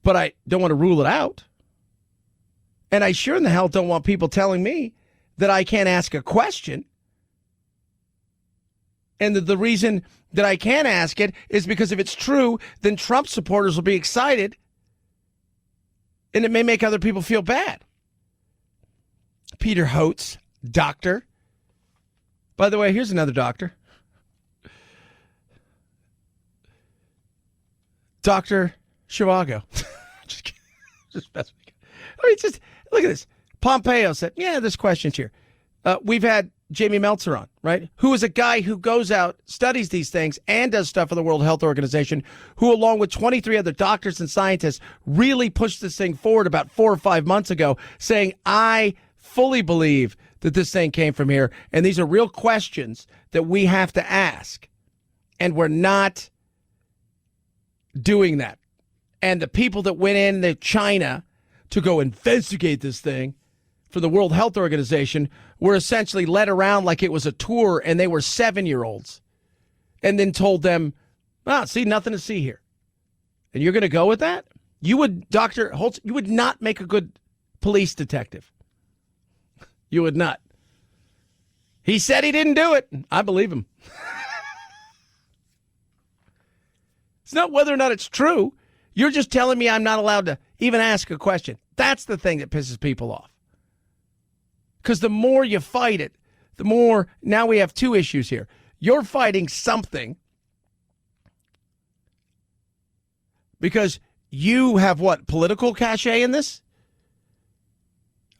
but I don't want to rule it out. And I sure in the hell don't want people telling me that I can't ask a question. And the reason that I can't ask it is because if it's true, then Trump supporters will be excited. And it may make other people feel bad. Peter Hotz, doctor. By the way, here's another doctor. Dr. Shivago. Just best we can. I mean, just look at this. Pompeo said, yeah, there's questions here. We've had Jamie Meltzer on, right? Who is a guy who goes out, studies these things, and does stuff for the World Health Organization, who, along with 23 other doctors and scientists, really pushed this thing forward about 4 or 5 months ago, saying, I fully believe that this thing came from here, and these are real questions that we have to ask. And we're not doing that. And the people that went into China to go investigate this thing for the World Health Organization were essentially led around like it was a tour and they were 7-year-olds and then told them, see, nothing to see here. And you're going to go with that? You would, Dr. Holtz, you would not make a good police detective. You would not. He said he didn't do it. I believe him. It's not whether or not it's true. You're just telling me I'm not allowed to even ask a question. That's the thing that pisses people off. Because the more you fight it, the more, now we have 2 issues here. You're fighting something because you have what, political cachet in this?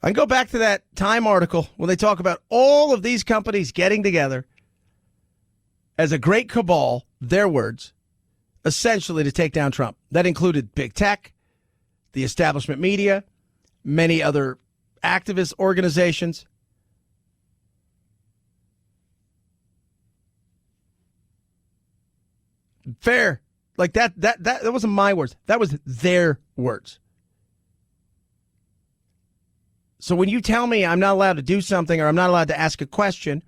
I can go back to that Time article when they talk about all of these companies getting together as a great cabal, their words, essentially to take down Trump. That included big tech, the establishment media, many other activist organizations. Fair. Like that wasn't my words. That was their words. So when you tell me I'm not allowed to do something or I'm not allowed to ask a question,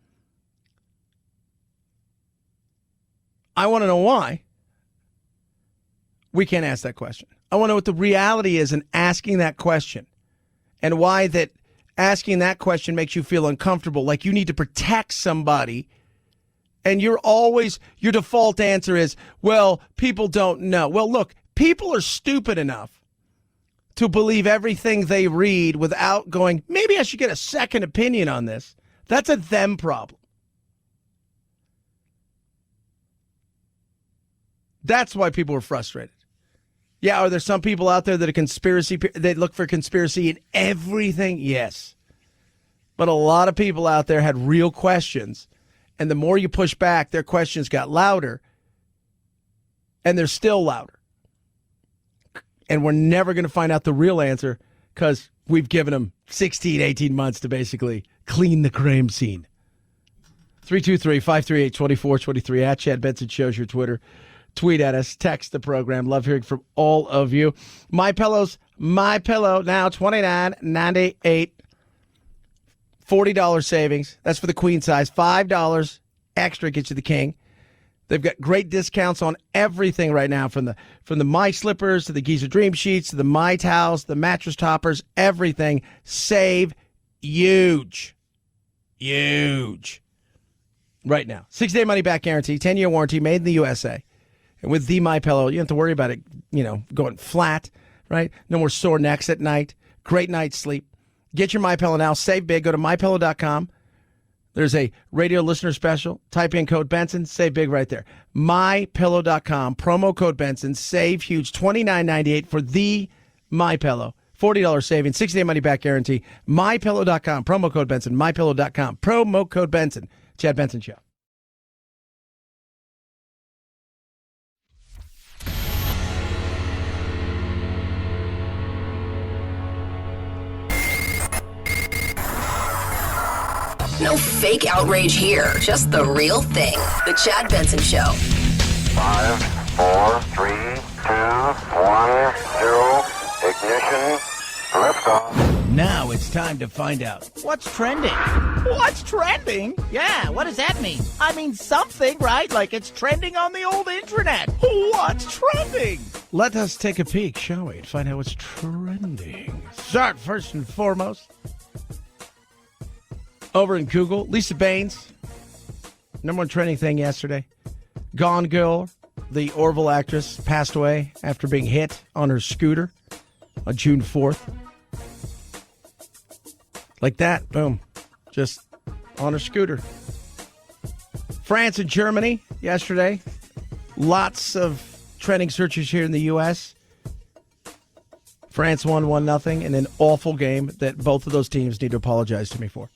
I want to know why we can't ask that question. I want to know what the reality is in asking that question and why that asking that question makes you feel uncomfortable, like you need to protect somebody. And your default answer is, well, people don't know. Well, look, people are stupid enough to believe everything they read without going, maybe I should get a second opinion on this. That's a them problem. That's why people are frustrated. Yeah, are there some people out there that they look for conspiracy in everything? Yes. But a lot of people out there had real questions. And the more you push back, their questions got louder. And they're still louder. And we're never going to find out the real answer because we've given them 16, 18 months to basically clean the crime scene. 323-538-2423 at Chad Benson Show's your Twitter. Tweet at us, text the program. Love hearing from all of you. MyPillow's MyPillow now $29.98. $40 savings. That's for the queen size. $5 extra gets you the king. They've got great discounts on everything right now, from the My Slippers to the Giza Dream Sheets to the My Towels, the mattress toppers, everything. Save huge. Huge. Right now. 6-day money back guarantee, 10-year warranty, made in the USA. And with the MyPillow, you don't have to worry about it, going flat, right? No more sore necks at night. Great night's sleep. Get your MyPillow now. Save big. Go to MyPillow.com. There's a radio listener special. Type in code Benson, save big right there. MyPillow.com, promo code Benson, save huge, $29.98 for the MyPillow. $40 savings, 60-day money-back guarantee. MyPillow.com, promo code Benson, MyPillow.com, promo code Benson. Chad Benson Show. No fake outrage here, just the real thing. The Chad Benson Show. 5, 4, 3, 2, 1, 0, ignition, liftoff. Now it's time to find out What's trending? What's trending? Yeah, what does that mean? I mean something, right? Like it's trending on the old internet. What's trending? Let us take a peek, shall we, and find out what's trending. Start first and foremost. Over in Google, Lisa Baines, number one trending thing yesterday. Gone Girl, the Orville actress, passed away after being hit on her scooter on June 4th. Like that, boom, just on her scooter. France and Germany yesterday. Lots of trending searches here in the U.S. France won 1-0 in an awful game that both of those teams need to apologize to me for.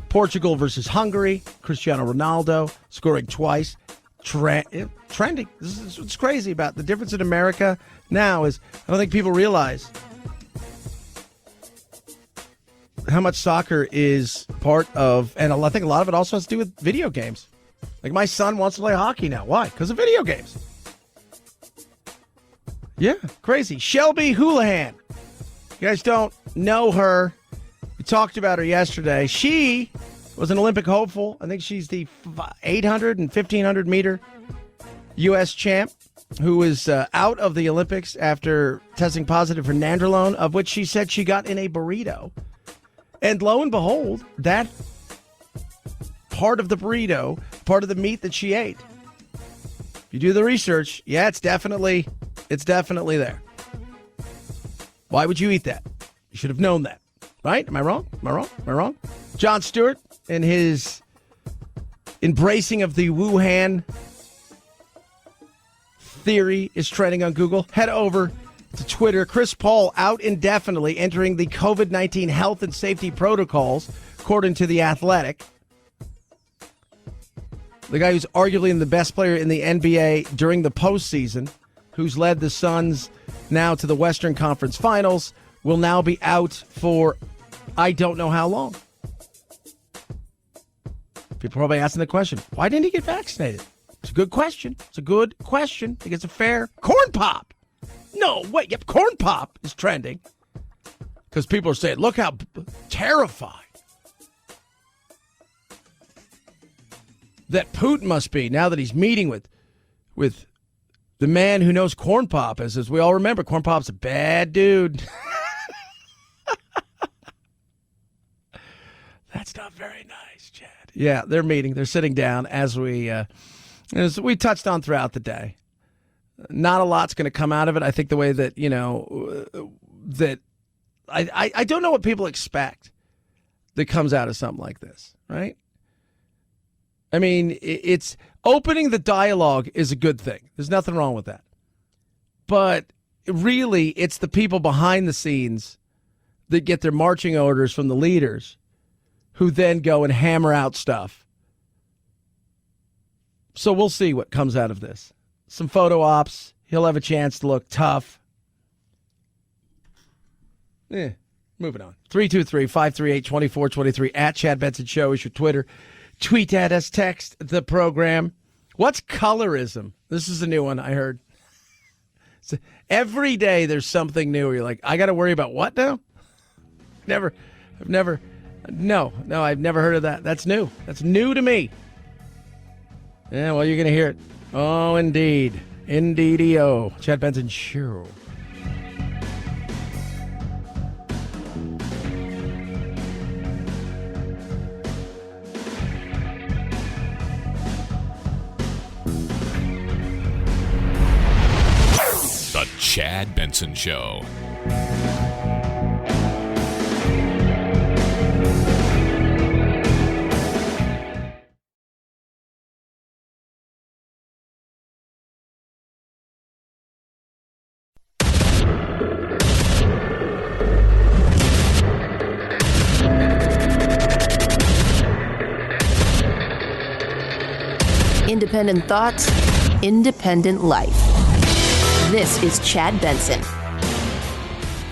Portugal versus Hungary. Cristiano Ronaldo scoring twice. Trending. This is what's crazy about the difference in America now is I don't think people realize how much soccer is part of, and I think a lot of it also has to do with video games. Like my son wants to play hockey now. Why? Because of video games. Yeah, crazy. Shelby Houlihan. You guys don't know her. We talked about her yesterday. She was an Olympic hopeful. I think she's the 800 and 1,500 meter U.S. champ who is out of the Olympics after testing positive for nandrolone, of which she said she got in a burrito. And lo and behold, that part of the burrito, part of the meat that she ate, if you do the research, yeah, it's definitely there. Why would you eat that? You should have known that. Right? Am I wrong? Jon Stewart and his embracing of the Wuhan theory is trending on Google. Head over to Twitter. Chris Paul out indefinitely entering the COVID-19 health and safety protocols, according to The Athletic. The guy who's arguably the best player in the NBA during the postseason, who's led the Suns now to the Western Conference Finals, will now be out for I don't know how long. People are probably asking the question, why didn't he get vaccinated? It's a good question. I think it's a fair. Corn Pop. No, wait. Yep, Corn Pop is trending. Because people are saying, look how terrified that Putin must be now that he's meeting with the man who knows Corn Pop. As we all remember, Corn Pop's a bad dude. That's not very nice, Chad. Yeah, they're meeting. They're sitting down as we touched on throughout the day. Not a lot's going to come out of it. I think the way that, that I don't know what people expect that comes out of something like this, right? I mean, it's opening the dialogue is a good thing. There's nothing wrong with that. But really, it's the people behind the scenes that get their marching orders from the leaders who then go and hammer out stuff. So we'll see what comes out of this. Some photo ops. He'll have a chance to look tough. Moving on. 323-538-2423 at Chad Benson Show is your Twitter. Tweet at us. Text the program. What's colorism? This is a new one I heard. So every day there's something new. You're like, I got to worry about what now? I've never heard of that. That's new. That's new to me. Yeah, well, you're going to hear it. Oh, indeed. Indeed-o. Chad Benson Show. The Chad Benson Show. independent thoughts, independent life. This is Chad Benson.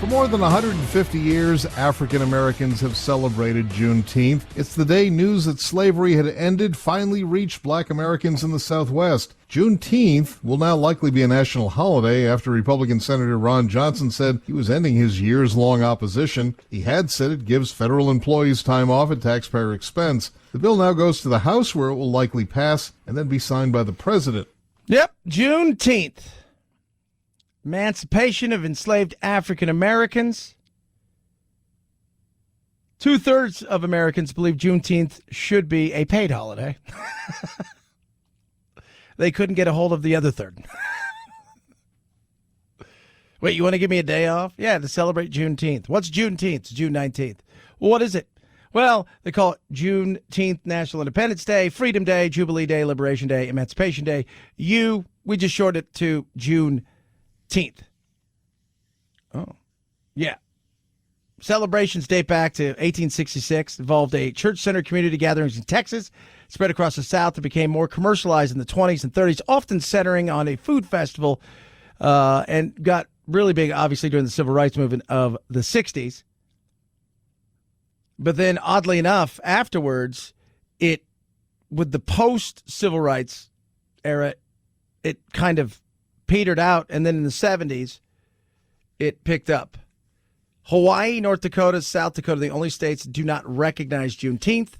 For more than 150 years, African Americans have celebrated Juneteenth. It's the day news that slavery had ended finally reached black Americans in the Southwest. Juneteenth will now likely be a national holiday after Republican Senator Ron Johnson said he was ending his years-long opposition. He had said it gives federal employees time off at taxpayer expense. The bill now goes to the House, where it will likely pass and then be signed by the president. Yep, Juneteenth. Emancipation of enslaved African Americans. 2/3 of Americans believe Juneteenth should be a paid holiday. They couldn't get a hold of the other third. Wait, you want to give me a day off? Yeah, to celebrate Juneteenth. What's Juneteenth? It's June 19th. Well, what is it? Well, they call it Juneteenth, National Independence Day, Freedom Day, Jubilee Day, Liberation Day, Emancipation Day. We just shorted it to Juneteenth. Oh, yeah. Celebrations date back to 1866, involved a church center community gatherings in Texas, spread across the South, and became more commercialized in the 20s and 30s, often centering on a food festival, and got really big, obviously, during the civil rights movement of the 60s. But then, oddly enough, afterwards, with the post-civil rights era, it kind of petered out, and then in the 70s, it picked up. Hawaii, North Dakota, South Dakota, the only states that do not recognize Juneteenth.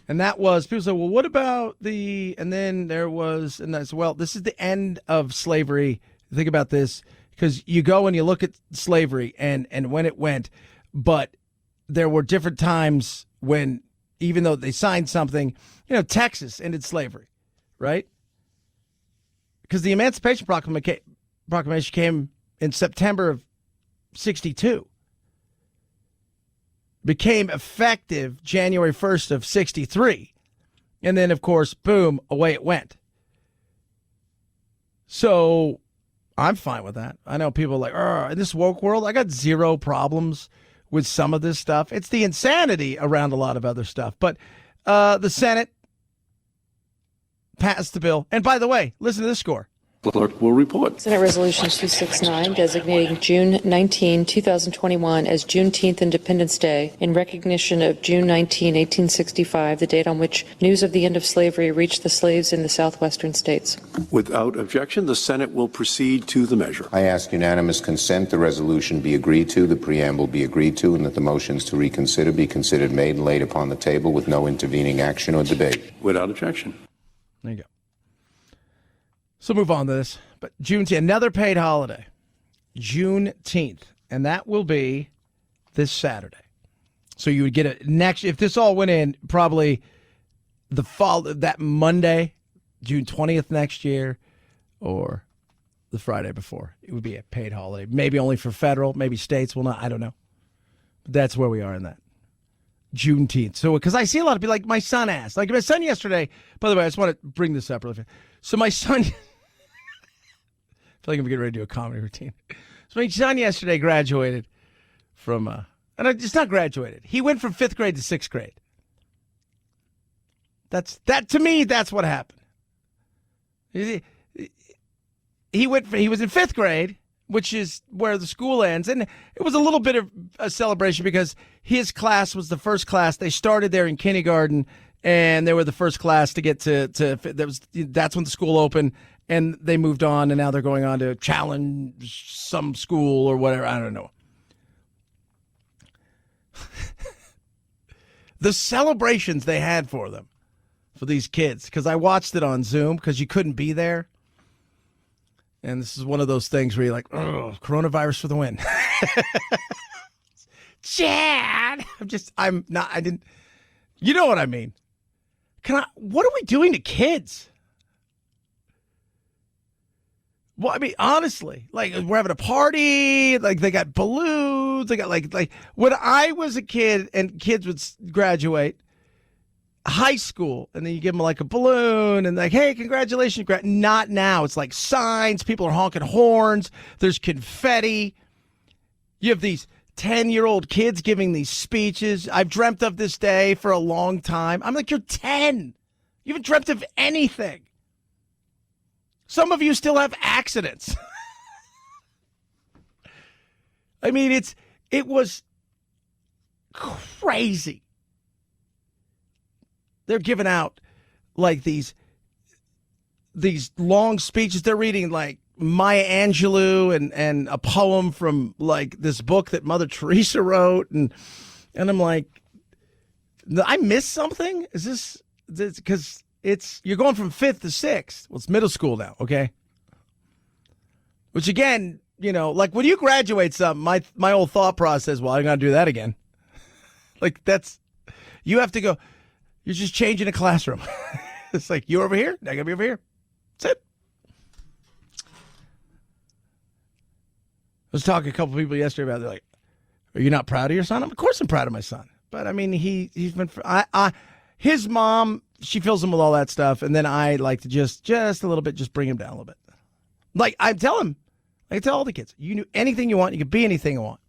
And that was, people say, well, what about and then there was, and that's, well, this is the end of slavery. Think about this, because you go and you look at slavery and when it went, but there were different times when, even though they signed something, Texas ended slavery, right? Because the Emancipation Proclamation came in September of 62. Became effective January 1st of 63. And then, of course, boom, away it went. So I'm fine with that. I know people are like, in this woke world, I got zero problems with some of this stuff. It's the insanity around a lot of other stuff. But the Senate passed the bill. And by the way, listen to this score. Clerk will report. Senate Resolution 269 designating June 19, 2021 as Juneteenth Independence Day in recognition of June 19, 1865, the date on which news of the end of slavery reached the slaves in the southwestern states. Without objection, the Senate will proceed to the measure. I ask unanimous consent the resolution be agreed to, the preamble be agreed to, and that the motions to reconsider be considered made and laid upon the table with no intervening action or debate. Without objection. There you go. So move on to this. But Juneteenth, another paid holiday, Juneteenth, and that will be this Saturday. So you would get it next, if this all went in, probably that Monday, June 20th next year, or the Friday before. It would be a paid holiday. Maybe only for federal, maybe states will not, I don't know. But that's where we are in that. Juneteenth. So, because I see a lot of people, like my son asked. Like my son yesterday, by the way, I just want to bring this up really fast. So my son, I feel like I'm getting ready to do a comedy routine. So my son yesterday graduated from, and it's not graduated. He went from 5th grade to 6th grade. To me, that's what happened. He was in 5th grade, which is where the school ends. And it was a little bit of a celebration because his class was the first class. They started there in kindergarten, and they were the first class to get that's when the school opened, and they moved on, and now they're going on to challenge some school or whatever. I don't know. The celebrations they had for them, for these kids, because I watched it on Zoom because you couldn't be there. And this is one of those things where you're like, oh, coronavirus for the win. Chad! You know what I mean. What are we doing to kids? Well, I mean, honestly, like we're having a party, like they got balloons, they got like when I was a kid and kids would graduate high school, and then you give them like a balloon and like, hey, congratulations. Not now. It's like signs. People are honking horns. There's confetti. You have these 10-year-old kids giving these speeches. I've dreamt of this day for a long time. I'm like, you're 10. You haven't dreamt of anything. Some of you still have accidents. I mean, it was crazy. They're giving out like these long speeches. They're reading like Maya Angelou and a poem from like this book that Mother Teresa wrote, and I'm like, I missed something? Is this because you're going from 5th to 6th? Well, it's middle school now, okay? Which again, you know, like when you graduate something, my old thought process, well, I'm gonna do that again. Like you have to go. You're just changing a classroom. It's like, you're over here, I gotta be over here. That's it. I was talking to a couple people yesterday about it. They're like, are you not proud of your son? Of course I'm proud of my son. But I mean, he's been, his mom, she fills him with all that stuff. And then I like to just a little bit, just bring him down a little bit. Like I tell all the kids, you do anything you want. You can be anything you want.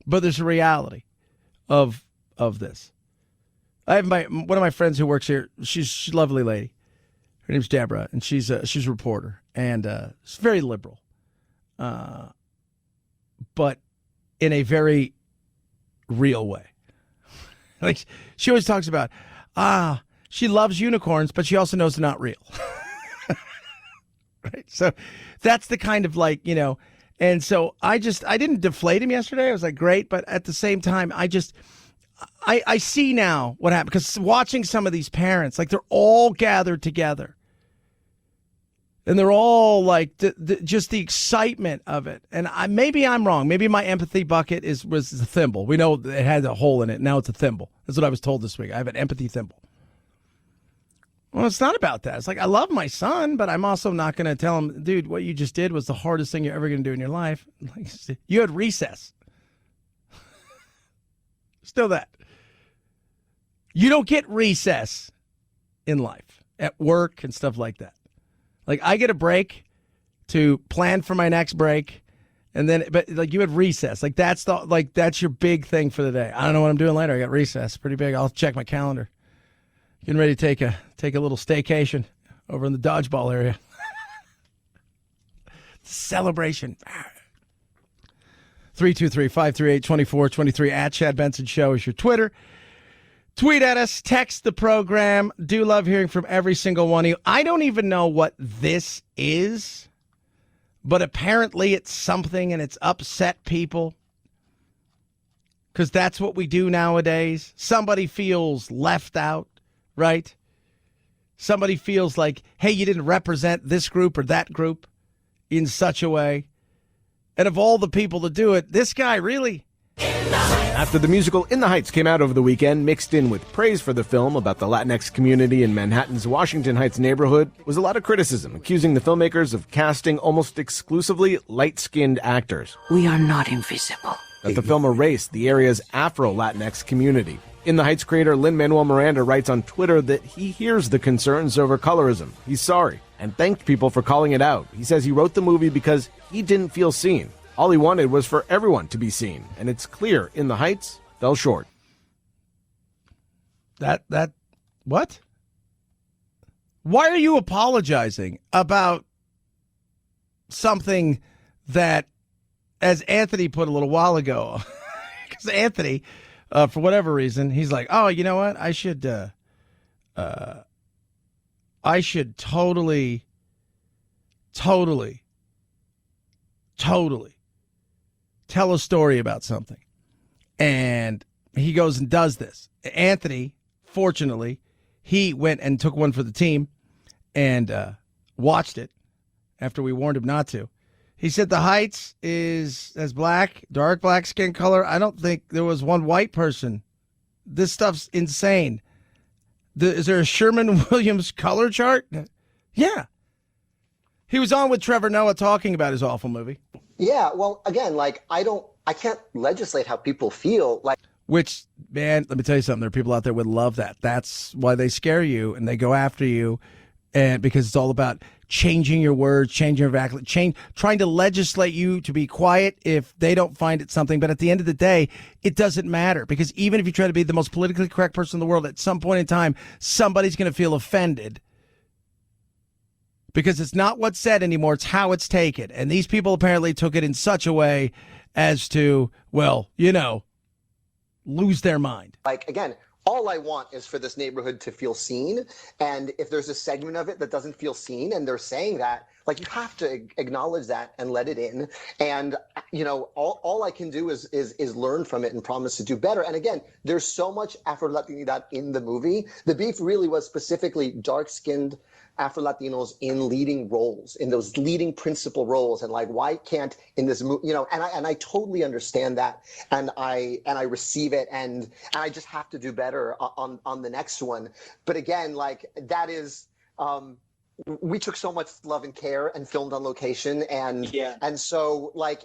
But there's a reality of this. I have one of my friends who works here. She's a lovely lady. Her name's Deborah, and she's a reporter, and she's very liberal, but in a very real way. Like she always talks about, she loves unicorns, but she also knows they're not real. Right? So that's the kind of like, you know, and so I didn't deflate him yesterday. I was like, great, but at the same time, I see now what happened, because watching some of these parents, like they're all gathered together and they're all like just the excitement of it. And maybe I'm wrong. Maybe my empathy bucket was a thimble. We know it had a hole in it. Now it's a thimble. That's what I was told this week. I have an empathy thimble. Well, it's not about that. It's like, I love my son, but I'm also not going to tell him, dude, what you just did was the hardest thing you're ever going to do in your life. Like, you had recess. Still that. You don't get recess in life, at work and stuff like that. Like, I get a break to plan for my next break, and then, but like you had recess. Like that's your big thing for the day. I don't know what I'm doing later. I got recess, pretty big. I'll check my calendar. Getting ready to take a little staycation over in the dodgeball area. Celebration. 323-538-2423 at Chad Benson Show is your Twitter. Tweet at us, text the program. Do love hearing from every single one of you. I don't even know what this is, but apparently it's something and it's upset people, because that's what we do nowadays. Somebody feels left out, right? Somebody feels like, hey, you didn't represent this group or that group in such a way. And of all the people to do it, this guy really... After the musical In the Heights came out over the weekend, mixed in with praise for the film about the Latinx community in Manhattan's Washington Heights neighborhood, was a lot of criticism, accusing the filmmakers of casting almost exclusively light-skinned actors. We are not invisible. That the film erased the area's Afro-Latinx community. In the Heights creator Lin-Manuel Miranda writes on Twitter that he hears the concerns over colorism. He's sorry, and thanked people for calling it out. He says he wrote the movie because he didn't feel seen. All he wanted was for everyone to be seen, and it's clear In the Heights fell short. What? Why are you apologizing about something that, as Anthony put a little while ago, because Anthony, for whatever reason, he's like, oh, you know what? I should totally tell a story about something. And he goes and does this. Anthony, fortunately, he went and took one for the team and watched it after we warned him not to. He said the Heights has dark black skin color. I don't think there was one white person. This stuff's insane. Is there a Sherman-Williams color chart? Yeah. He was on with Trevor Noah talking about his awful movie. Yeah, well, again, like, I can't legislate how people feel. Like, which, man, let me tell you something. There are people out there would love that. That's why they scare you and they go after you. And because it's all about changing your words, changing your vernacular, trying to legislate you to be quiet if they don't find it something. But at the end of the day, it doesn't matter, because even if you try to be the most politically correct person in the world, at some point in time, somebody's going to feel offended, because it's not what's said anymore. It's how it's taken. And these people apparently took it in such a way as to, well, lose their mind. Like, again, all I want is for this neighborhood to feel seen. And if there's a segment of it that doesn't feel seen and they're saying that, like, you have to acknowledge that and let it in. And, all I can do is learn from it and promise to do better. And again, there's so much Afro-Latinidad in the movie. The beef really was specifically dark-skinned Afro-Latinos in leading roles, in those leading principal roles. And like, why can't in this movie, and I totally understand that. And I receive it. And I just have to do better on the next one. But again, like, that is, we took so much love and care and filmed on location. And so like,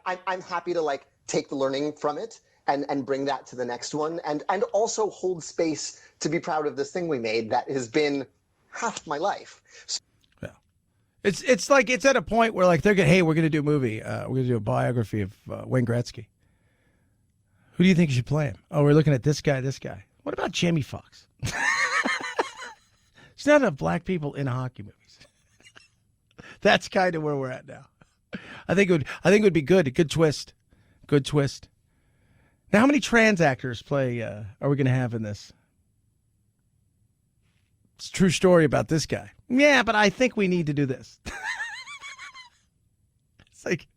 I'm happy to like take the learning from it and bring that to the next one. And also hold space to be proud of this thing we made that has been half my life. Yeah. It's like, it's at a point where like, we're going to do a movie. We're going to do a biography of Wayne Gretzky. Who do you think you should play him? Oh, we're looking at this guy. What about Jamie Foxx? There's not enough black people in hockey movies. That's kind of where we're at now. I think it would be good. A good twist. Now, how many trans actors are we going to have in this? It's a true story about this guy. Yeah, but I think we need to do this. It's like,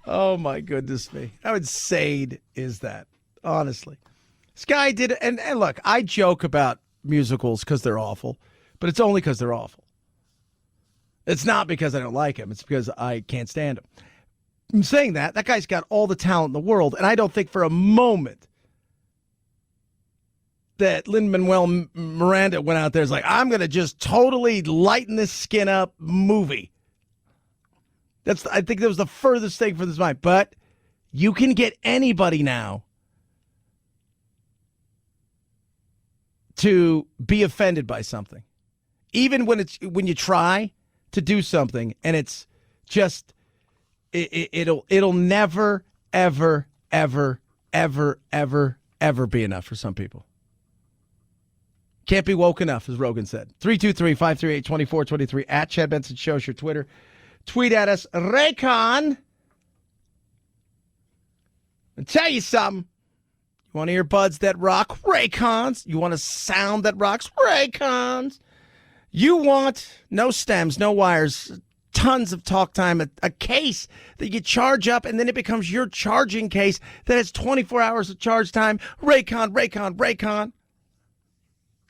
oh my goodness me. How insane is that? Honestly. This guy did, and look, I joke about musicals because they're awful, but it's only because they're awful. It's not because I don't like him. It's because I can't stand him. I'm saying that guy's got all the talent in the world, and I don't think for a moment that Lin-Manuel Miranda went out there and was like, I'm going to just totally lighten this skin up movie. I think that was the furthest thing from his mind. But you can get anybody now to be offended by something. Even when you try to do something and it's just, it'll never, ever, ever, ever, ever, ever be enough for some people. Can't be woke enough, as Rogan said. 323-538-2423 at Chad Benson Show is your Twitter. Tweet at us, Raycon. I'll tell you something. You want earbuds that rock? Raycons. You want a sound that rocks? Raycons. You want no stems, no wires, tons of talk time, a case that you charge up, and then it becomes your charging case that has 24 hours of charge time. Raycon.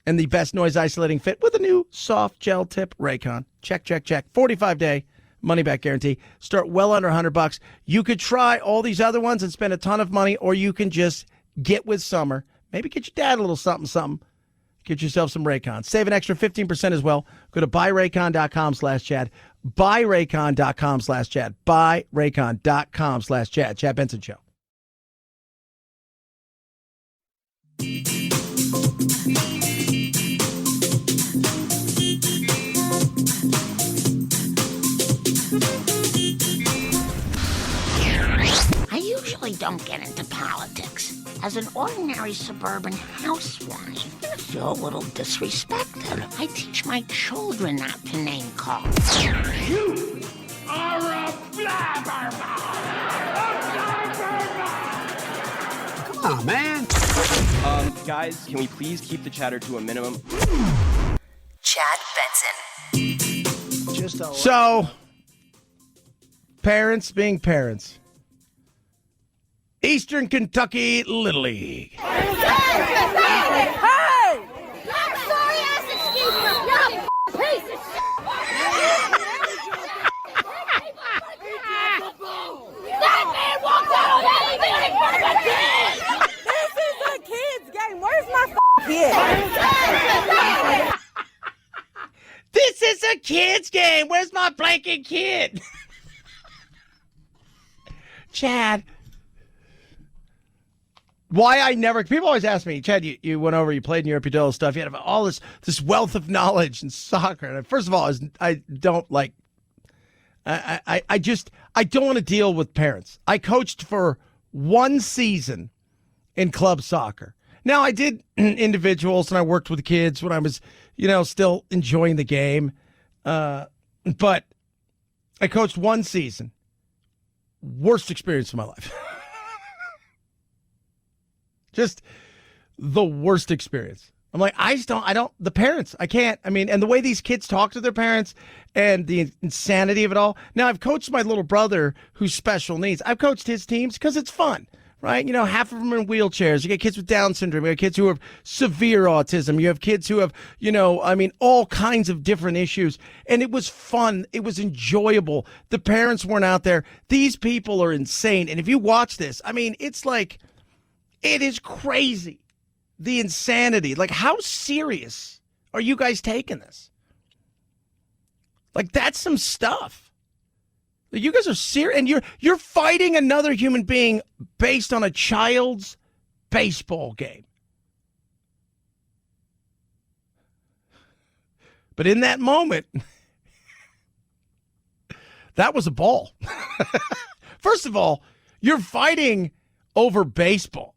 And the best noise isolating fit with a new soft gel tip Raycon. Check. 45-day money-back guarantee. Start well under $100. You could try all these other ones and spend a ton of money, or you can just get with summer. Maybe get your dad a little something. Get yourself some Raycon. Save an extra 15% as well. Go to buyraycon.com/Chad. Buyraycon.com/Chad. Buyraycon.com/Chad. Chad Benson Show. I usually don't get into politics. As an ordinary suburban housewife, I feel a little disrespected. I teach my children not to name call. You are a blabbermouth! Come on, man! Guys, can we please keep the chatter to a minimum? Chad Benson. So, parents being parents. Eastern Kentucky Little League. Hey! I'm sorry, ass excuse me! You piece of shit! That man walked out on everything in front of a kid! This is a kid's game. Where's my kid? This is a kid's game. Where's my blanket kid? Chad. Why I never, people always ask me, Chad, you went over, you played in Europe, you did all this stuff, you had all this wealth of knowledge in soccer. And first of all, I don't like, I don't want to deal with parents. I coached for 1 season in club soccer. Now, I did individuals and I worked with kids when I was, still enjoying the game. But I coached 1 season. Worst experience of my life. Just the worst experience. I'm like, the parents, I can't. I mean, and the way these kids talk to their parents and the insanity of it all. Now, I've coached my little brother who's special needs. I've coached his teams because it's fun, right? Half of them are in wheelchairs. You get kids with Down syndrome. You have kids who have severe autism. You have kids who have, all kinds of different issues. And it was fun. It was enjoyable. The parents weren't out there. These people are insane. And if you watch this, I mean, it's like, it is crazy. The insanity. Like, how serious are you guys taking this? Like, that's some stuff. You guys are serious, and you're fighting another human being based on a child's baseball game. But in that moment, that was a ball. First of all, you're fighting over baseball.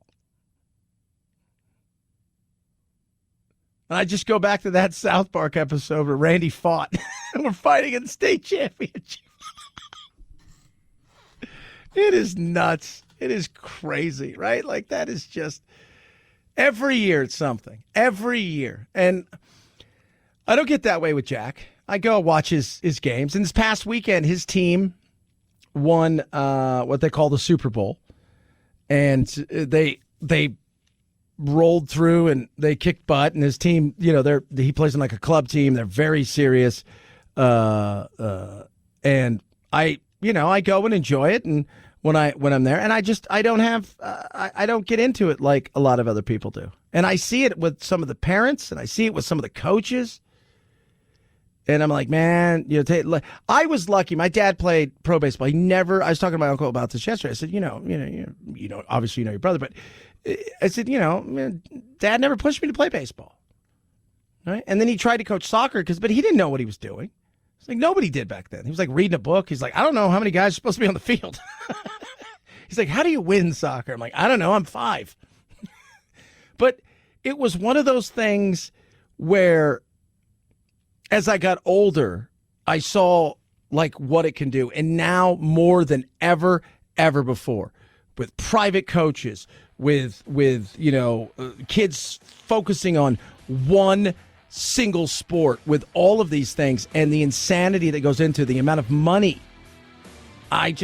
And I just go back to that South Park episode where Randy fought. We're fighting in the state championship. It is nuts. It is crazy, right? Like, that is just every year it's something. Every year. And I don't get that way with Jack. I go watch his games. And this past weekend, his team won what they call the Super Bowl. And they rolled through and they kicked butt, and his team, he plays in like a club team. They're very serious. And I go and enjoy it. And when I'm there, and I don't get into it like a lot of other people do. And I see it with some of the parents, and I see it with some of the coaches. And I'm like, man, I was lucky. My dad played pro baseball. I was talking to my uncle about this yesterday. I said, obviously your brother, but I said, Dad never pushed me to play baseball. Right? And then he tried to coach soccer but he didn't know what he was doing. It's like nobody did back then. He was like reading a book. He's like, I don't know how many guys are supposed to be on the field. He's like, how do you win soccer? I'm like, I don't know. I'm 5. But it was one of those things where as I got older, I saw like what it can do. And now more than ever before, with private coaches, with kids focusing on one single sport, with all of these things and the insanity that goes into the amount of money, I'm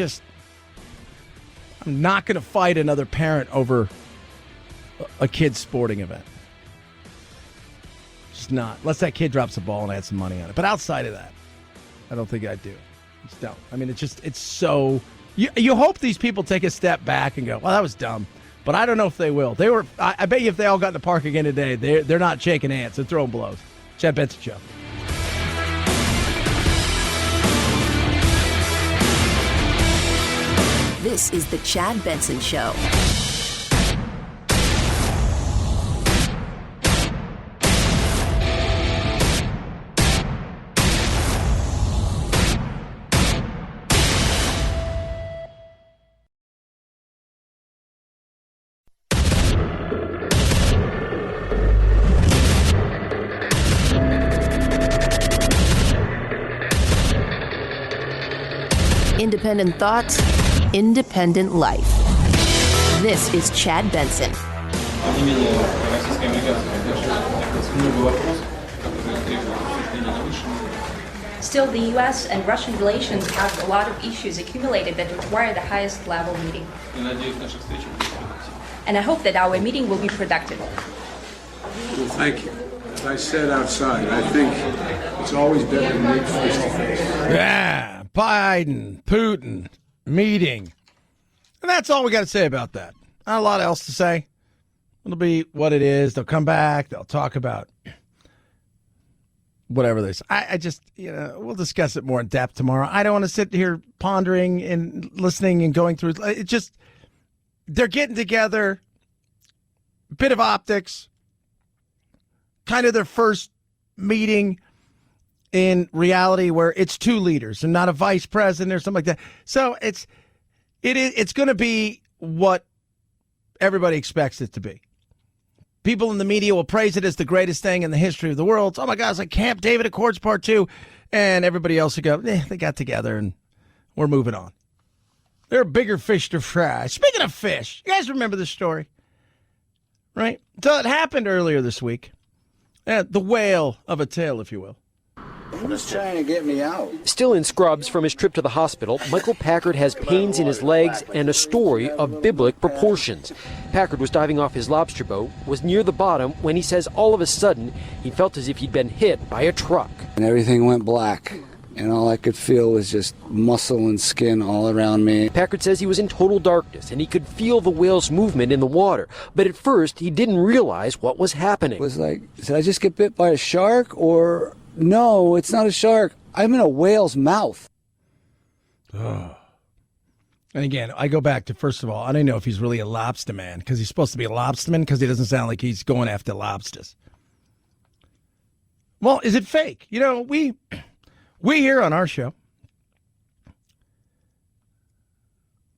not going to fight another parent over a kid's sporting event. Just not. Unless that kid drops the ball and I had some money on it. But outside of that, I don't think I do. Just don't. I mean, it's so... You hope these people take a step back and go, well, that was dumb. But I don't know if they will. I bet you if they all got in the park again today, they're not shaking hands and throwing blows. Chad Benson Show. This is the Chad Benson Show. Independent thoughts, independent life. This is Chad Benson. Still, the U.S. and Russian relations have a lot of issues accumulated that require the highest level meeting. And I hope that our meeting will be productive. Well, thank you. As I said outside, I think it's always better to meet face to face. Yeah. Biden, Putin, meeting. And that's all we got to say about that. Not a lot else to say. It'll be what it is. They'll come back. They'll talk about whatever they say. I just, we'll discuss it more in depth tomorrow. I don't want to sit here pondering and listening and going through. It just, they're getting together bit of optics, kind of their first meeting in reality where it's two leaders and not a vice president or something like that. So it's going to be what everybody expects it to be. People in the media will praise it as the greatest thing in the history of the world. Oh my God, it's like Camp David Accords Part 2. And everybody else will go, they got together and we're moving on. There are bigger fish to fry. Speaking of fish, you guys remember this story? Right? So it happened earlier this week. The whale of a tale, if you will. He was trying to get me out. Still in scrubs from his trip to the hospital, Michael Packard has pains in his legs and a story of biblical proportions. Packard was diving off his lobster boat, was near the bottom when he says all of a sudden he felt as if he'd been hit by a truck. And everything went black. And all I could feel was just muscle and skin all around me. Packard says he was in total darkness and he could feel the whale's movement in the water. But at first, he didn't realize what was happening. It was like, did I just get bit by a shark? Or, no, it's not a shark. I'm in a whale's mouth. Oh. And again, I go back to, first of all, I don't know if he's really a lobster man, because he's supposed to be a lobsterman, because he doesn't sound like he's going after lobsters. Well, is it fake? You know, we here on our show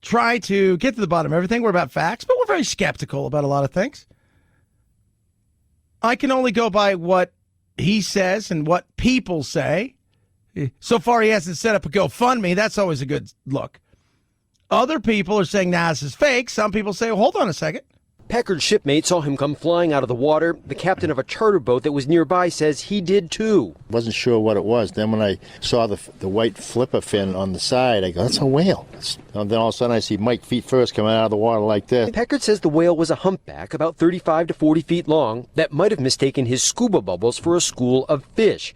try to get to the bottom of everything. We're about facts, but we're very skeptical about a lot of things. I can only go by what he says and what people say. So far, he hasn't set up a GoFundMe. That's always a good look. Other people are saying, nah, this is fake. Some people say, well, hold on a second. Packard's shipmate saw him come flying out of the water. The captain of a charter boat that was nearby says he did too. Wasn't sure what it was. Then when I saw the white flipper fin on the side, I go, that's a whale. And then all of a sudden I see Mike feet first coming out of the water like this. Packard says the whale was a humpback about 35 to 40 feet long that might have mistaken his scuba bubbles for a school of fish.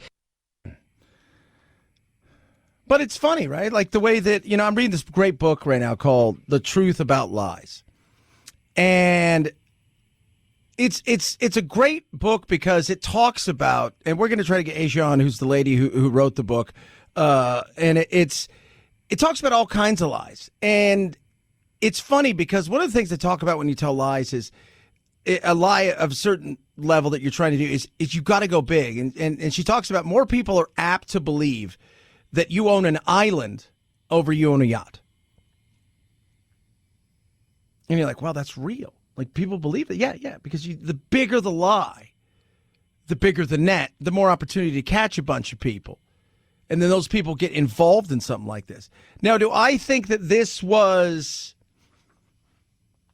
But it's funny, right? Like the way that, I'm reading this great book right now called The Truth About Lies. And it's a great book because it talks about, and we're going to try to get Asia on, who's the lady who wrote the book, and it talks about all kinds of lies. And it's funny because one of the things they talk about when you tell lies is a lie of a certain level that you're trying to do is you got to go big. And she talks about more people are apt to believe that you own an island over you own a yacht. And you're like, well, that's real. Like, people believe that. Yeah, because the bigger the lie, the bigger the net, the more opportunity to catch a bunch of people. And then those people get involved in something like this. Now, do I think that this was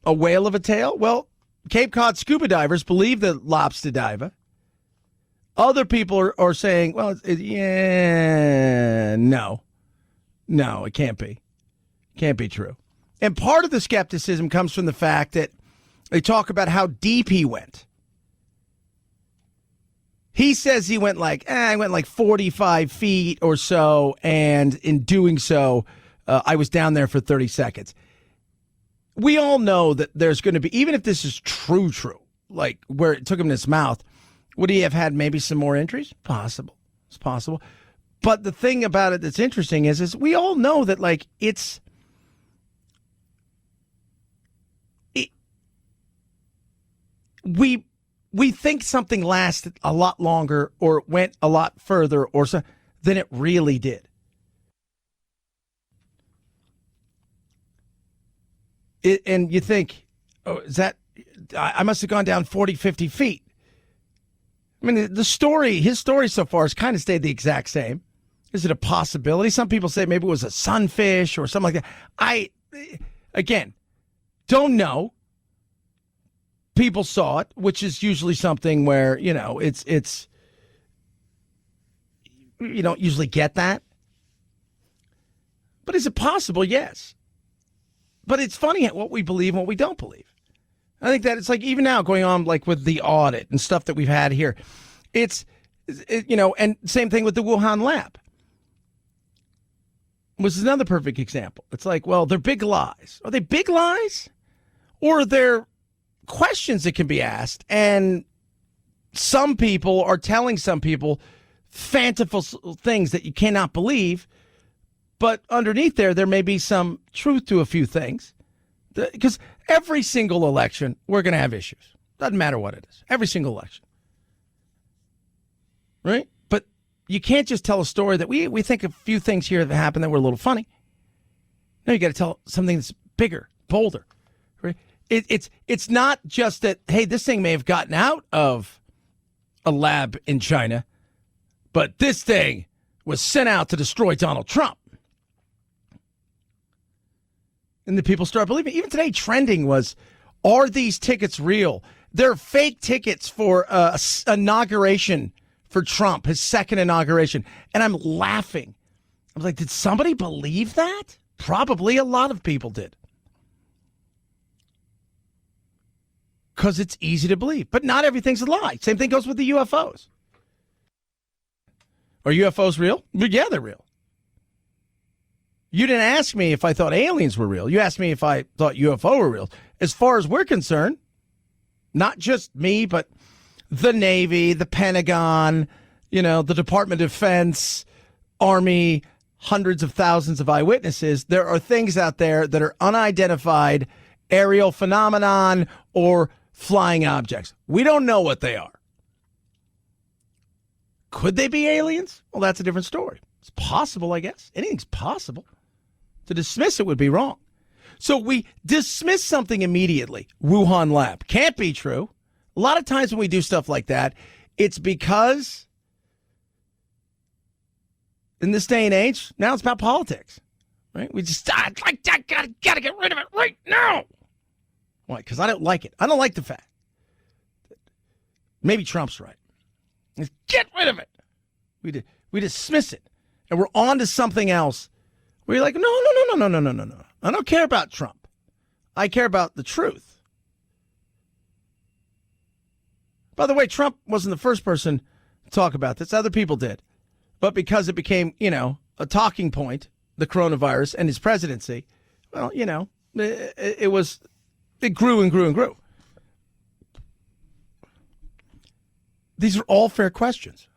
a whale of a tale? Well, Cape Cod scuba divers believe the lobster diver. Other people are saying, well, no, it can't be. Can't be true. And part of the skepticism comes from the fact that they talk about how deep he went. He says he went like 45 feet or so, and in doing so, I was down there for 30 seconds. We all know that there's going to be, even if this is true, like where it took him in his mouth, would he have had maybe some more injuries? Possible. It's possible. But the thing about it that's interesting is we all know that, like, we think something lasted a lot longer or went a lot further or so than it really did. And you think, oh, is that, I must have gone down 40, 50 feet. I mean, his story so far has kind of stayed the exact same. Is it a possibility? Some people say maybe it was a sunfish or something like that. Again, don't know. People saw it, which is usually something where, it's you don't usually get that. But is it possible? Yes. But it's funny what we believe and what we don't believe. I think that it's like even now going on like with the audit and stuff that we've had here. And same thing with the Wuhan lab. Was another perfect example. It's like, well, they're big lies. Are they big lies? Or are there questions that can be asked? And some people are telling some people fanciful things that you cannot believe. But underneath there may be some truth to a few things. Because every single election, we're going to have issues. Doesn't matter what it is. Every single election. Right? But you can't just tell a story that we think a few things here that happened that were a little funny. No, you got to tell something that's bigger, bolder. Right? It's not just that, hey, this thing may have gotten out of a lab in China, but this thing was sent out to destroy Donald Trump. And the people start believing. Even today, trending was, are these tickets real? They're fake tickets for inauguration for Trump, his second inauguration. And I'm laughing. I was like, did somebody believe that? Probably a lot of people did. Because it's easy to believe. But not everything's a lie. Same thing goes with the UFOs. Are UFOs real? Yeah, they're real. You didn't ask me if I thought aliens were real. You asked me if I thought UFO were real. As far as we're concerned, not just me, but the Navy, the Pentagon, the Department of Defense, Army, hundreds of thousands of eyewitnesses. There are things out there that are unidentified aerial phenomenon or flying objects. We don't know what they are. Could they be aliens? Well, that's a different story. It's possible, I guess. Anything's possible. To dismiss it would be wrong. So we dismiss something immediately. Wuhan lab. Can't be true. A lot of times when we do stuff like that, it's because in this day and age, now it's about politics. Right? We just, gotta get rid of it right now. Why? Because I don't like it. I don't like the fact. Maybe Trump's right. Just get rid of it. We dismiss it. And we're on to something else. We're like, no. I don't care about Trump. I care about the truth. By the way, Trump wasn't the first person to talk about this. Other people did. But because it became, a talking point, the coronavirus and his presidency, well, it grew and grew and grew. These are all fair questions.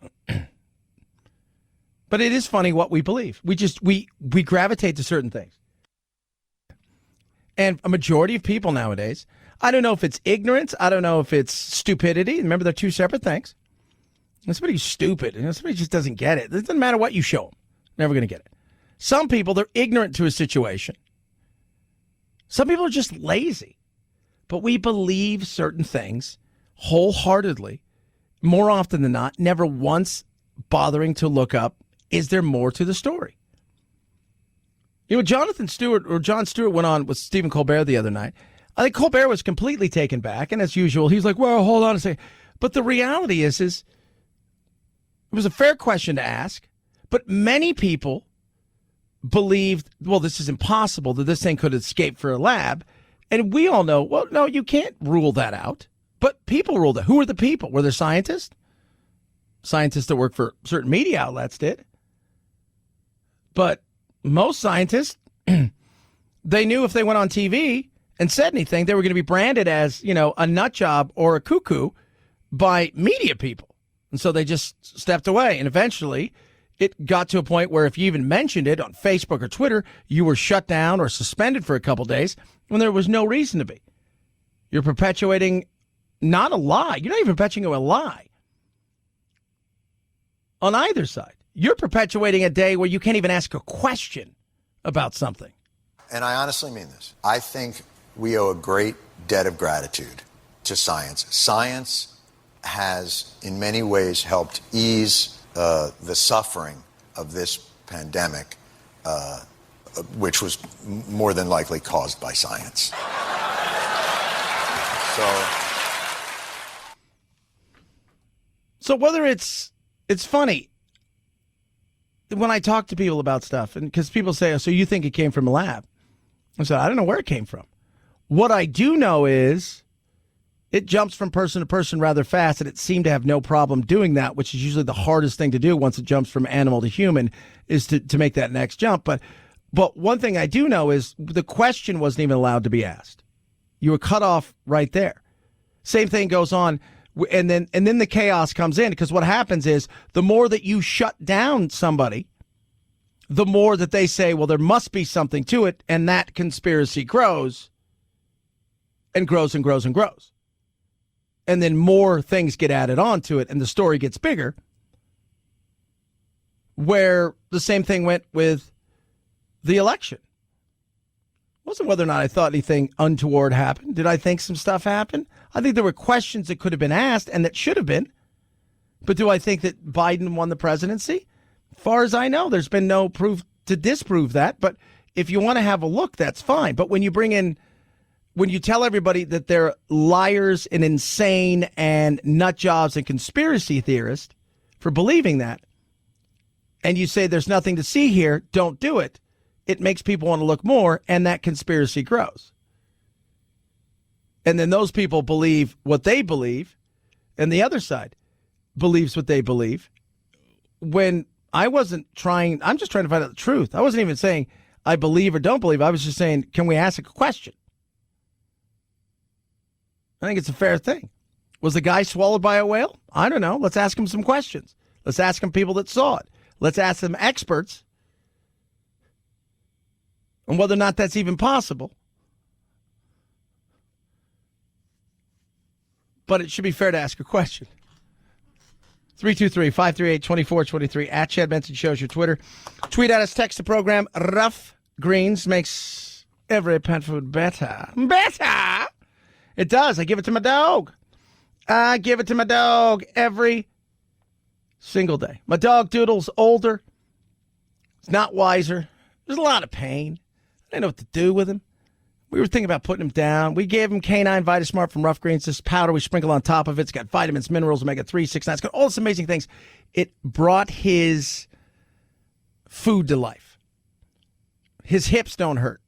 But it is funny what we believe. We gravitate to certain things. And a majority of people nowadays, I don't know if it's ignorance. I don't know if it's stupidity. Remember, they're two separate things. And somebody's stupid. Somebody just doesn't get it. It doesn't matter what you show them. Never going to get it. Some people, they're ignorant to a situation. Some people are just lazy. But we believe certain things wholeheartedly, more often than not, never once bothering to look up, is there more to the story? Jon Stewart went on with Stephen Colbert the other night. I think Colbert was completely taken back, and as usual, he's like, well, hold on a second. But the reality is it was a fair question to ask, but many people believed, well, this is impossible, that this thing could escape for a lab. And we all know, well, no, you can't rule that out. But people ruled it. Who are the people? Were there scientists? Scientists that work for certain media outlets did. But most scientists, they knew if they went on TV and said anything, they were going to be branded as, a nut job or a cuckoo by media people. And so they just stepped away. And eventually it got to a point where if you even mentioned it on Facebook or Twitter, you were shut down or suspended for a couple days when there was no reason to be. You're perpetuating not a lie. You're not even perpetuating a lie on either side. You're perpetuating a day where you can't even ask a question about something. And I honestly mean this. I think we owe a great debt of gratitude to science. Science has, in many ways, helped ease the suffering of this pandemic, which was more than likely caused by science. So whether it's funny when I talk to people about stuff, and because people say, oh, so you think it came from a lab? I said, I don't know where it came from. What I do know is it jumps from person to person rather fast, and it seemed to have no problem doing that, which is usually the hardest thing to do once it jumps from animal to human, is to make that next jump. But one thing I do know is the question wasn't even allowed to be asked. You were cut off right there. Same thing goes on. And then the chaos comes in, because what happens is the more that you shut down somebody, the more that they say, well, there must be something to it. And that conspiracy grows and grows and grows and grows. and then more things get added onto it, and the story gets bigger. Where the same thing went with the election. It wasn't whether or not I thought anything untoward happened. Did I think some stuff happened? I think there were questions that could have been asked and that should have been. But do I think that Biden won the presidency? As far as I know, there's been no proof to disprove that. But if you want to have a look, that's fine. But when you tell everybody that they're liars and insane and nut jobs and conspiracy theorists for believing that, and you say there's nothing to see here, don't do it, it makes people want to look more, and that conspiracy grows. And then those people believe what they believe, and the other side believes what they believe. When I'm just trying to find out the truth. I wasn't even saying I believe or don't believe. I was just saying, can we ask a question? I think it's a fair thing. Was the guy swallowed by a whale? I don't know. Let's ask him some questions. Let's ask him people that saw it. Let's ask them experts on whether or not that's even possible. But it should be fair to ask a question. 323-538-2423 at Chad Benson Show's your Twitter. Tweet at us, text the program. Rough Greens makes every pet food better. Better! It does. I give it to my dog. I give it to my dog every single day. My dog Doodle's older. He's not wiser. There's a lot of pain. I didn't know what to do with him. We were thinking about putting him down. We gave him Canine Vitasmart from Rough Greens. This powder we sprinkle on top of it. It's got vitamins, minerals, omega-3, 6, 9. It's got all this amazing things. It brought his food to life. His hips don't hurt.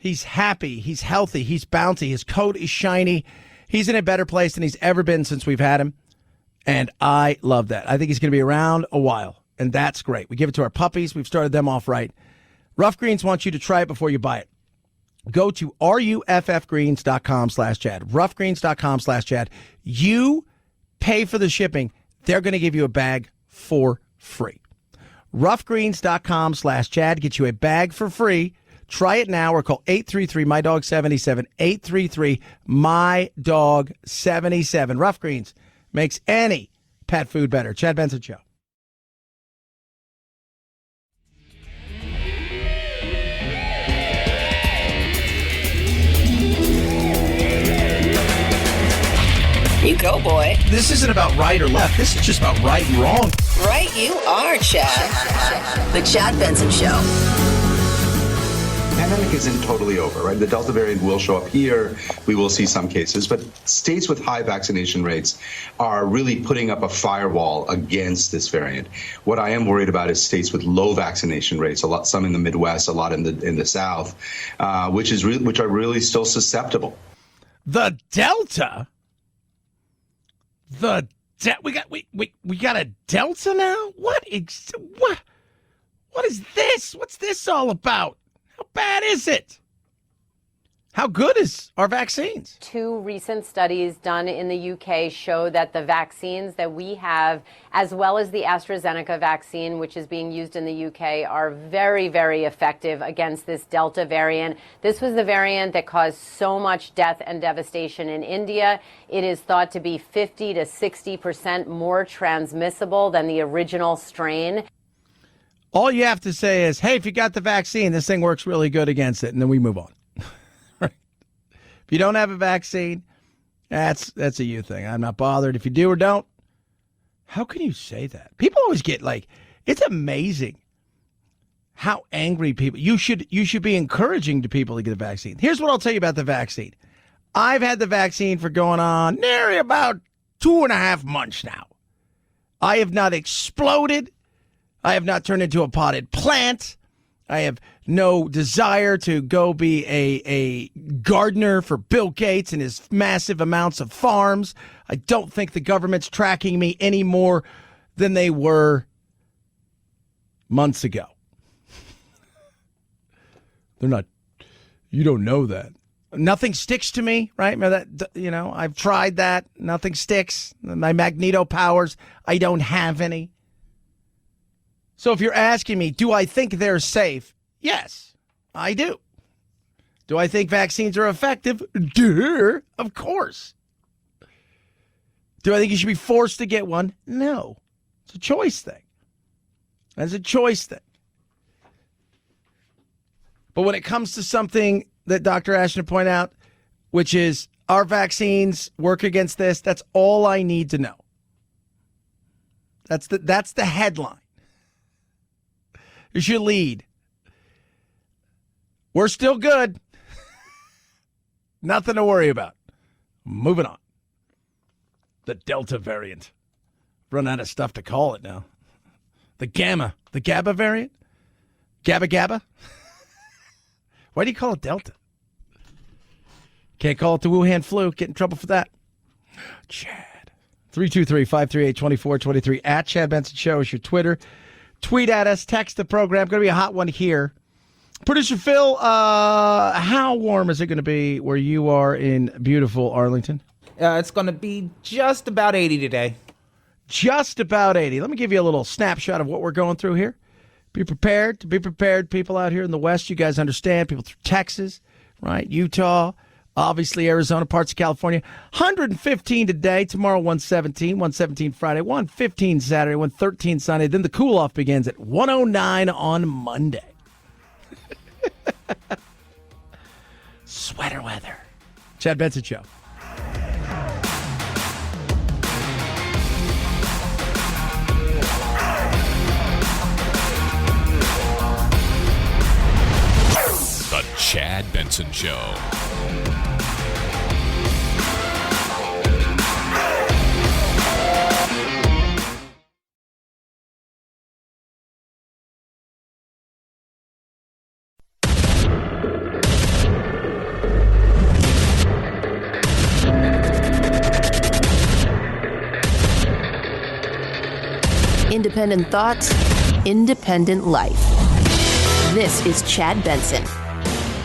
He's happy. He's healthy. He's bouncy. His coat is shiny. He's in a better place than he's ever been since we've had him. And I love that. I think he's going to be around a while. And that's great. We give it to our puppies. We've started them off right. Rough Greens wants you to try it before you buy it. Go to ruffgreens.com/Chad. Ruffgreens.com/Chad. You pay for the shipping. They're going to give you a bag for free. Ruffgreens.com/Chad. Get you a bag for free. Try it now or call 833-MY-DOG-77. 833-MY-DOG-77. Rough Greens makes any pet food better. Chad Benson Show. You go, boy. This isn't about right or left. This is just about right and wrong. Right you are, Chad. The Chad Benson Show. The pandemic isn't totally over, right? The Delta variant will show up here. We will see some cases, but states with high vaccination rates are really putting up a firewall against this variant. What I am worried about is states with low vaccination rates, some in the Midwest, a lot in the South, which are really still susceptible. The Delta. We got a Delta now? What is this? What's this all about? How bad is it? How good is our vaccines? 2 recent studies done in the UK show that the vaccines that we have, as well as the AstraZeneca vaccine, which is being used in the UK, are very, very effective against this Delta variant. This was the variant that caused so much death and devastation in India. It is thought to be 50 to 60% more transmissible than the original strain. All you have to say is, hey, if you got the vaccine, this thing works really good against it, and then we move on. If you don't have a vaccine, that's a you thing. I'm not bothered if you do or don't. How can you say that? People always get it's amazing how angry people. You should be encouraging to people to get a vaccine. Here's what I'll tell you about the vaccine. I've had the vaccine for going on nearly about 2.5 months now. I have not exploded. I have not turned into a potted plant. I have no desire to go be a gardener for Bill Gates and his massive amounts of farms. I don't think the government's tracking me any more than they were months ago. They're not. You don't know that. Nothing sticks to me, right? I've tried that. Nothing sticks. My magneto powers, I don't have any. So if you're asking me, do I think they're safe? Yes, I do. Do I think vaccines are effective? Duh, of course. Do I think you should be forced to get one? No. It's a choice thing. It's a choice thing. But when it comes to something that Dr. Ashton pointed out, which is our vaccines work against this, that's all I need to know. That's the headline. Here's your lead. We're still good. Nothing to worry about. Moving on. The Delta variant. Run out of stuff to call it now. The GABA variant? GABA? Why do you call it Delta? Can't call it the Wuhan flu. Get in trouble for that. Chad. 323-538-2423. At Chad Benson Show is your Twitter. Tweet at us. Text the program. Going to be a hot one here. Producer Phil, how warm is it going to be where you are in beautiful Arlington? It's going to be just about 80 today. Just about 80. Let me give you a little snapshot of what we're going through here. Be prepared. Be prepared, people out here in the West. You guys understand. People through Texas, right? Utah, obviously Arizona, parts of California. 115 today. Tomorrow, 117. 117 Friday. 115 Saturday. 113 Sunday. Then the cool-off begins at 109 on Monday. Sweater weather. Chad Benson Show. The Chad Benson Show. Independent thoughts, independent life. This is Chad Benson.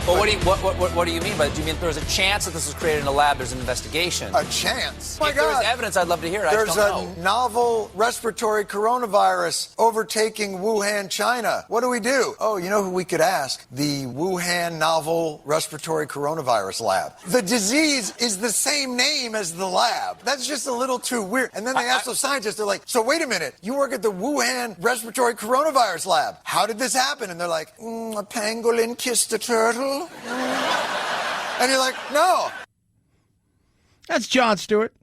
Well, what do you mean by that? Do you mean there's a chance that this was created in a lab? There's an investigation. A chance? If there's evidence, I'd love to hear it. There's I just don't a know. novel respiratory coronavirus overtaking Wuhan, China. What do we do? Oh, you know who we could ask? The Wuhan Novel Respiratory Coronavirus Lab. The disease is the same name as the lab. That's just a little too weird. And then they ask those scientists, they're like, so wait a minute, you work at the Wuhan Respiratory Coronavirus Lab. How did this happen? And they're like, a pangolin kissed a turtle. And you're like, no. That's Jon Stewart.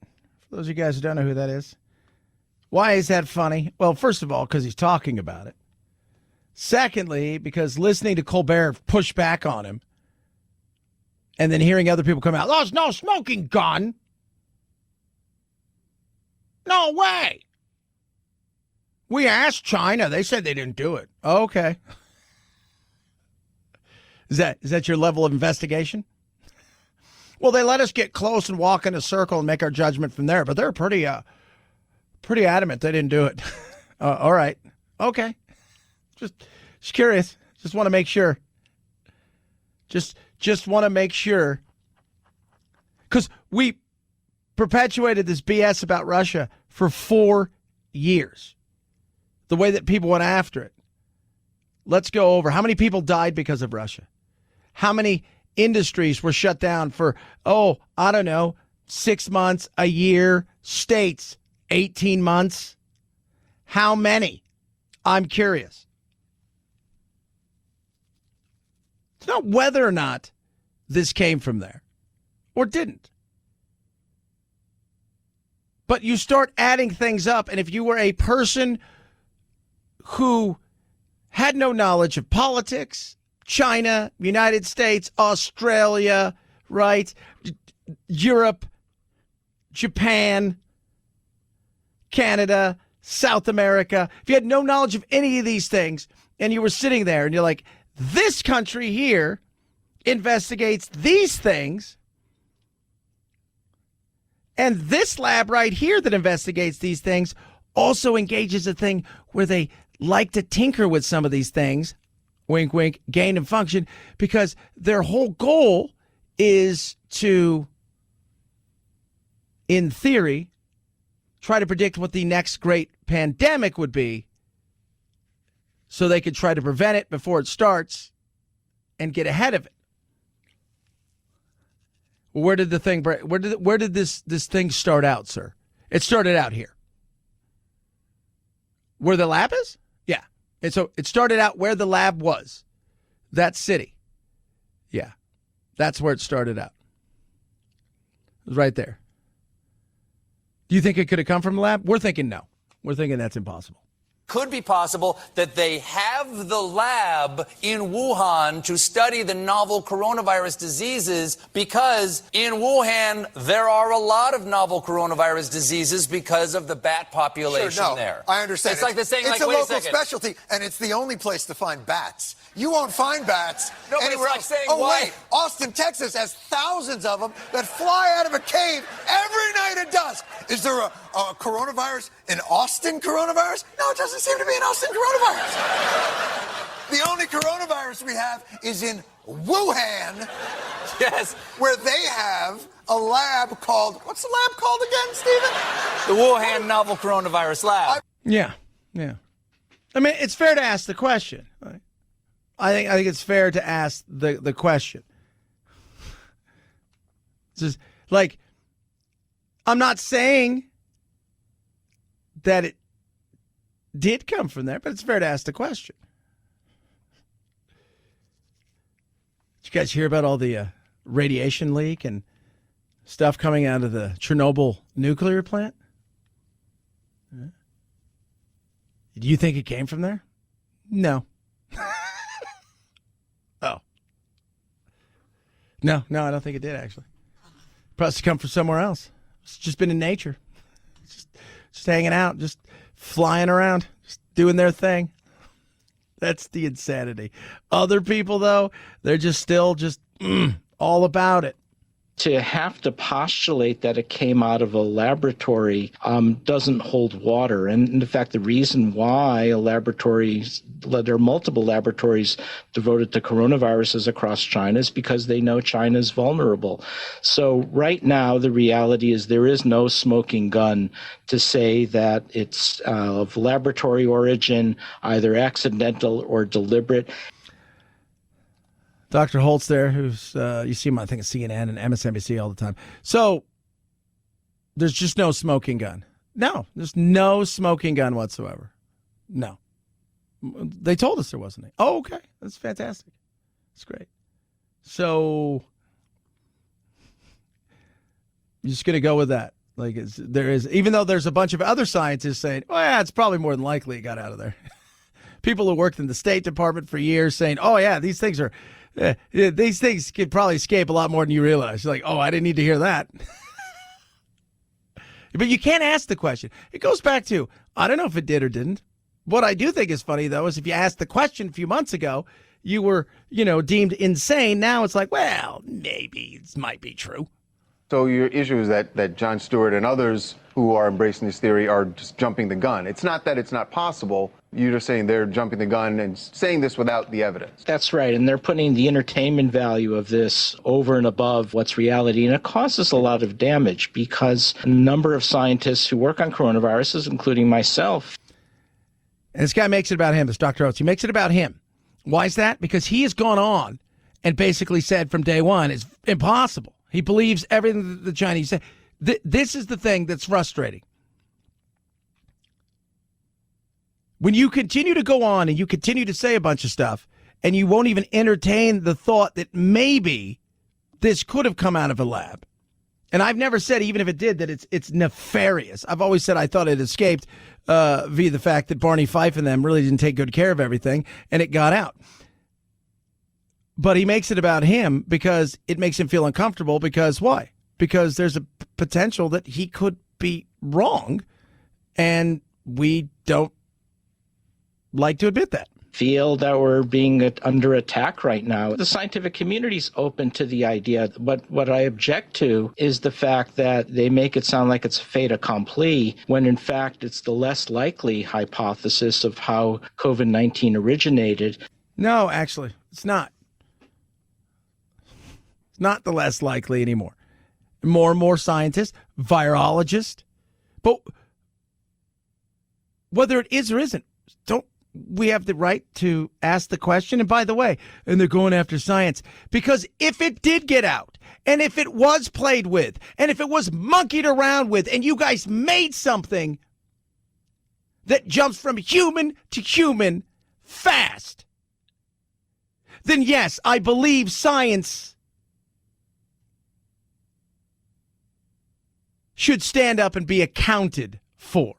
For those of you guys who don't know who that is. Why is that funny? Well, first of all, because he's talking about it. Secondly, because listening to Colbert push back on him and then hearing other people come out, there's no smoking gun. No way. We asked China. They said they didn't do it. Okay. Is that your level of investigation? Well, they let us get close and walk in a circle and make our judgment from there, but they're pretty adamant they didn't do it. All right. Okay. Just curious. Just want to make sure. Just want to make sure. Because we perpetuated this BS about Russia for 4 years. The way that people went after it. Let's go over. How many people died because of Russia? How many industries were shut down for, 6 months, a year, states, 18 months? How many? I'm curious. It's not whether or not this came from there or didn't. But you start adding things up, and if you were a person who had no knowledge of politics, China, United States, Australia, right? Europe, Japan, Canada, South America. If you had no knowledge of any of these things and you were sitting there and you're like, this country here investigates these things and this lab right here that investigates these things also engages a thing where they like to tinker with some of these things, wink, wink, gain and function, because their whole goal is to, in theory, try to predict what the next great pandemic would be so they could try to prevent it before it starts and get ahead of it. Where did the thing break? Where did this thing start out, sir? It started out here. Where the lab is? Yeah. And so it started out where the lab was. That city. Yeah. That's where it started out. It was right there. Do you think it could have come from the lab? We're thinking no. We're thinking that's impossible. Could be possible that they have the lab in Wuhan to study the novel coronavirus diseases because in Wuhan there are a lot of novel coronavirus diseases because of the bat population Sure, no, there. I understand. It's like the saying, it's like, a wait local a second. specialty, and it's the only place to find bats. You won't find bats No, but it's anywhere like else. saying Oh, why- wait, Austin, Texas has thousands of them that fly out of a cave every night at dusk. Is there a coronavirus, an Austin coronavirus? No, it doesn't seem to be an Austin coronavirus. The only coronavirus we have is in Wuhan. Yes. Where they have a lab called, what's the lab called again, Stephen? The Wuhan Novel Coronavirus Lab. Yeah. Yeah. I mean, it's fair to ask the question. Right? I think it's fair to ask the question. It's just like, I'm not saying that it did come from there, but it's fair to ask the question. Did you guys hear about all the radiation leak and stuff coming out of the Chernobyl nuclear plant? Yeah. Do you think it came from there? No. Oh. No, I don't think it did, actually. Probably come from somewhere else. It's just been in nature. Just hanging out, just flying around, just doing their thing. That's the insanity. Other people, though, they're just still just all about it. To have to postulate that it came out of a laboratory doesn't hold water. And in fact, the reason why there are multiple laboratories devoted to coronaviruses across China is because they know China is vulnerable. So right now, the reality is there is no smoking gun to say that it's of laboratory origin, either accidental or deliberate. Dr. Holtz there, who's, you see him, I think, at CNN and MSNBC all the time. So there's just no smoking gun. No, there's no smoking gun whatsoever. No. They told us there wasn't any. Oh, okay. That's fantastic. That's great. So you're just going to go with that. Like there is, even though there's a bunch of other scientists saying, oh, yeah, it's probably more than likely it got out of there. People who worked in the State Department for years saying, oh, yeah, these things could probably escape a lot more than you realize. You're like, oh, I didn't need to hear that. But you can't ask the question. It goes back to, I don't know if it did or didn't. What I do think is funny, though, is if you asked the question a few months ago, you were, deemed insane. Now it's like, well, maybe it might be true. So your issue is that Jon Stewart and others who are embracing this theory are just jumping the gun. It's not that it's not possible. You're just saying they're jumping the gun and saying this without the evidence. That's right. And they're putting the entertainment value of this over and above what's reality. And it causes a lot of damage because a number of scientists who work on coronaviruses, including myself. And this guy makes it about him, this Dr. Oates. He makes it about him. Why is that? Because he has gone on and basically said from day one, it's impossible. He believes everything that the Chinese say. This is the thing that's frustrating. When you continue to go on and you continue to say a bunch of stuff and you won't even entertain the thought that maybe this could have come out of a lab. And I've never said, even if it did, that it's nefarious. I've always said I thought it escaped via the fact that Barney Fife and them really didn't take good care of everything and it got out. But he makes it about him because it makes him feel uncomfortable. Because why? Because there's a potential that he could be wrong, and we don't like to admit that. Feel that we're being under attack right now. The scientific community is open to the idea, but what I object to is the fact that they make it sound like it's fait accompli, when in fact it's the less likely hypothesis of how COVID-19 originated. No, actually, it's not. It's not the less likely anymore. More and more scientists, virologists, but whether it is or isn't, we have the right to ask the question. And by the way, and they're going after science, because if it did get out, and if it was played with, and if it was monkeyed around with, and you guys made something that jumps from human to human fast, then yes, I believe science should stand up and be accounted for.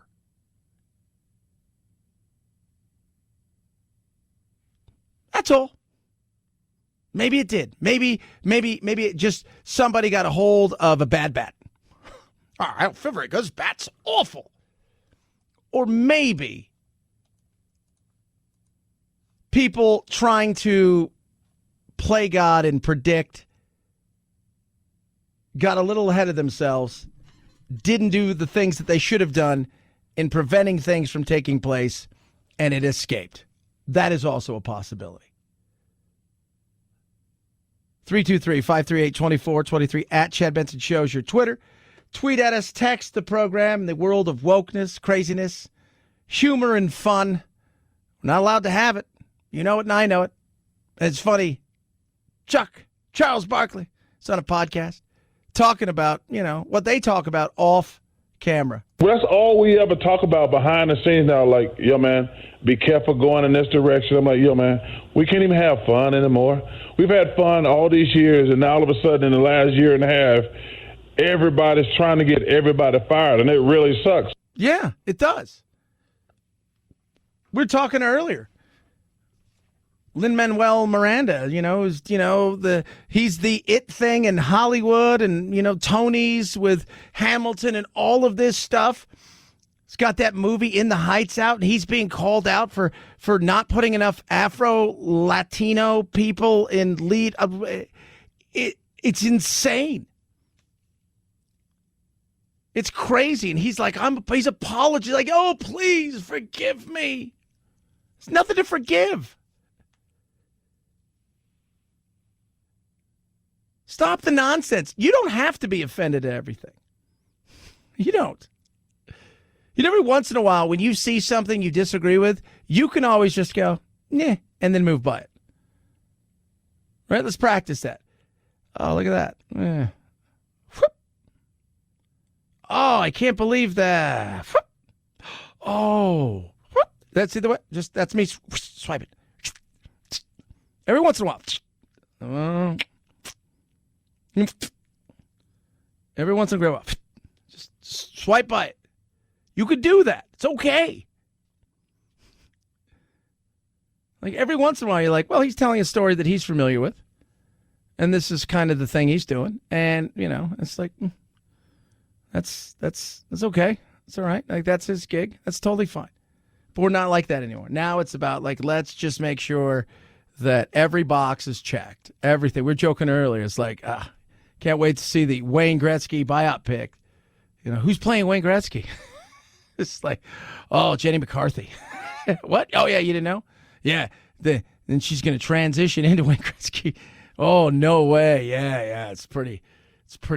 That's all. Maybe it did. Maybe it just somebody got a hold of a bad bat. Oh, I don't feel very good. This bat's awful. Or maybe people trying to play God and predict got a little ahead of themselves, didn't do the things that they should have done in preventing things from taking place, and it escaped. That is also a possibility. 323-538-2423 at Chad Benson Show is your Twitter. Tweet at us, text the program. In the world of wokeness, craziness, humor, and fun, we're not allowed to have it. You know it, and I know it. And it's funny. Charles Barkley, is on a podcast talking about, what they talk about off camera. Well, that's all we ever talk about behind the scenes now. Like, yo, man, be careful going in this direction. I'm like, yo, man, we can't even have fun anymore. We've had fun all these years, and now all of a sudden in the last year and a half, everybody's trying to get everybody fired, and it really sucks. Yeah, it does. We were talking earlier. Lin-Manuel Miranda, he's the it thing in Hollywood and, Tony's with Hamilton and all of this stuff. He's got that movie In the Heights out, and he's being called out for not putting enough Afro-Latino people in lead. It's insane. It's crazy. And he's like, he's apologizing, like, oh, please forgive me. There's nothing to forgive. Stop the nonsense. You don't have to be offended at everything. You don't. Every once in a while, when you see something you disagree with, you can always just go, nah, and then move by it. Right? Let's practice that. Oh, look at that. Yeah. Oh, I can't believe that. Oh. That's the way. That's me. Swipe it. Every once in a while. Every once in a while, just swipe by it. You could do that. It's okay. Like every once in a while, you're like, well, he's telling a story that he's familiar with, and this is kind of the thing he's doing, and it's like, that's okay. It's all right. Like that's his gig. That's totally fine. But we're not like that anymore. Now it's about like, let's just make sure that every box is checked. Everything. We were joking earlier. It's like, can't wait to see the Wayne Gretzky buyout pick. Who's playing Wayne Gretzky? It's like, oh, Jenny McCarthy. What? Oh, yeah, you didn't know? Yeah. Then she's going to transition into Wayne Gretzky. Oh, no way. Yeah. It's pretty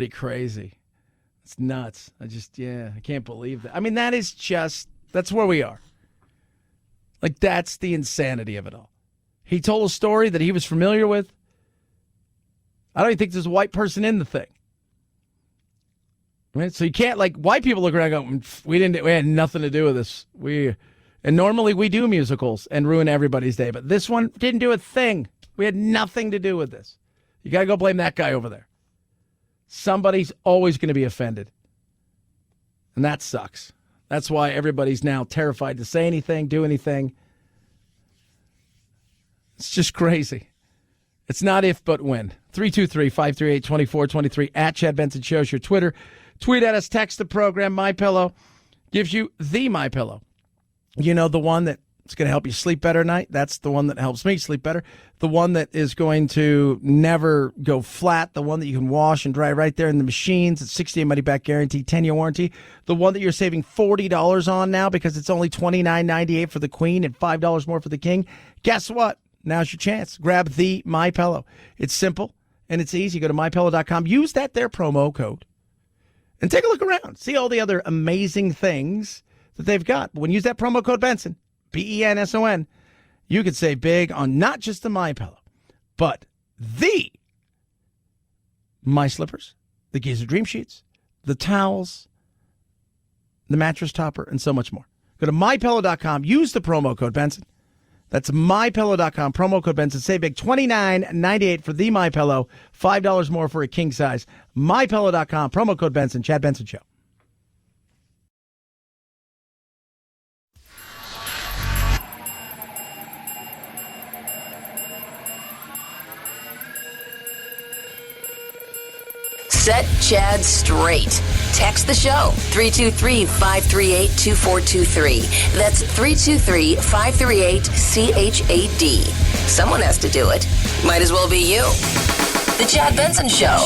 crazy. It's nuts. I can't believe that. I mean, that's where we are. Like, that's the insanity of it all. He told a story that he was familiar with. I don't even think there's a white person in the thing. Right? So you can't, like, white people look around and go, we had nothing to do with this. And normally we do musicals and ruin everybody's day, but this one didn't do a thing. We had nothing to do with this. You got to go blame that guy over there. Somebody's always going to be offended. And that sucks. That's why everybody's now terrified to say anything, do anything. It's just crazy. It's not if, but when. 323-538-2423 at Chad Benson Show's your Twitter. Tweet at us, text the program. MyPillow gives you the MyPillow. The one that's going to help you sleep better at night. That's the one that helps me sleep better. The one that is going to never go flat. The one that you can wash and dry right there in the machines. It's 60-day money-back guarantee, 10-year warranty. The one that you're saving $40 on now because it's only $29.98 for the queen and $5 more for the king. Guess what? Now's your chance. Grab the MyPillow. It's simple and it's easy. Go to MyPillow.com. Use their promo code and take a look around. See all the other amazing things that they've got. But when you use that promo code Benson, BENSON, you could save big on not just the MyPillow, but the My Slippers, the Giza Dream Sheets, the towels, the mattress topper, and so much more. Go to MyPillow.com. Use the promo code Benson. That's MyPillow.com. Promo code Benson. Save big $29.98 for the MyPillow. $5 more for a king size. MyPillow.com. Promo code Benson. Chad Benson Show. Set Chad straight. Text the show, 323-538-2423. That's 323-538-CHAD. Someone has to do it. Might as well be you. The Chad Benson Show.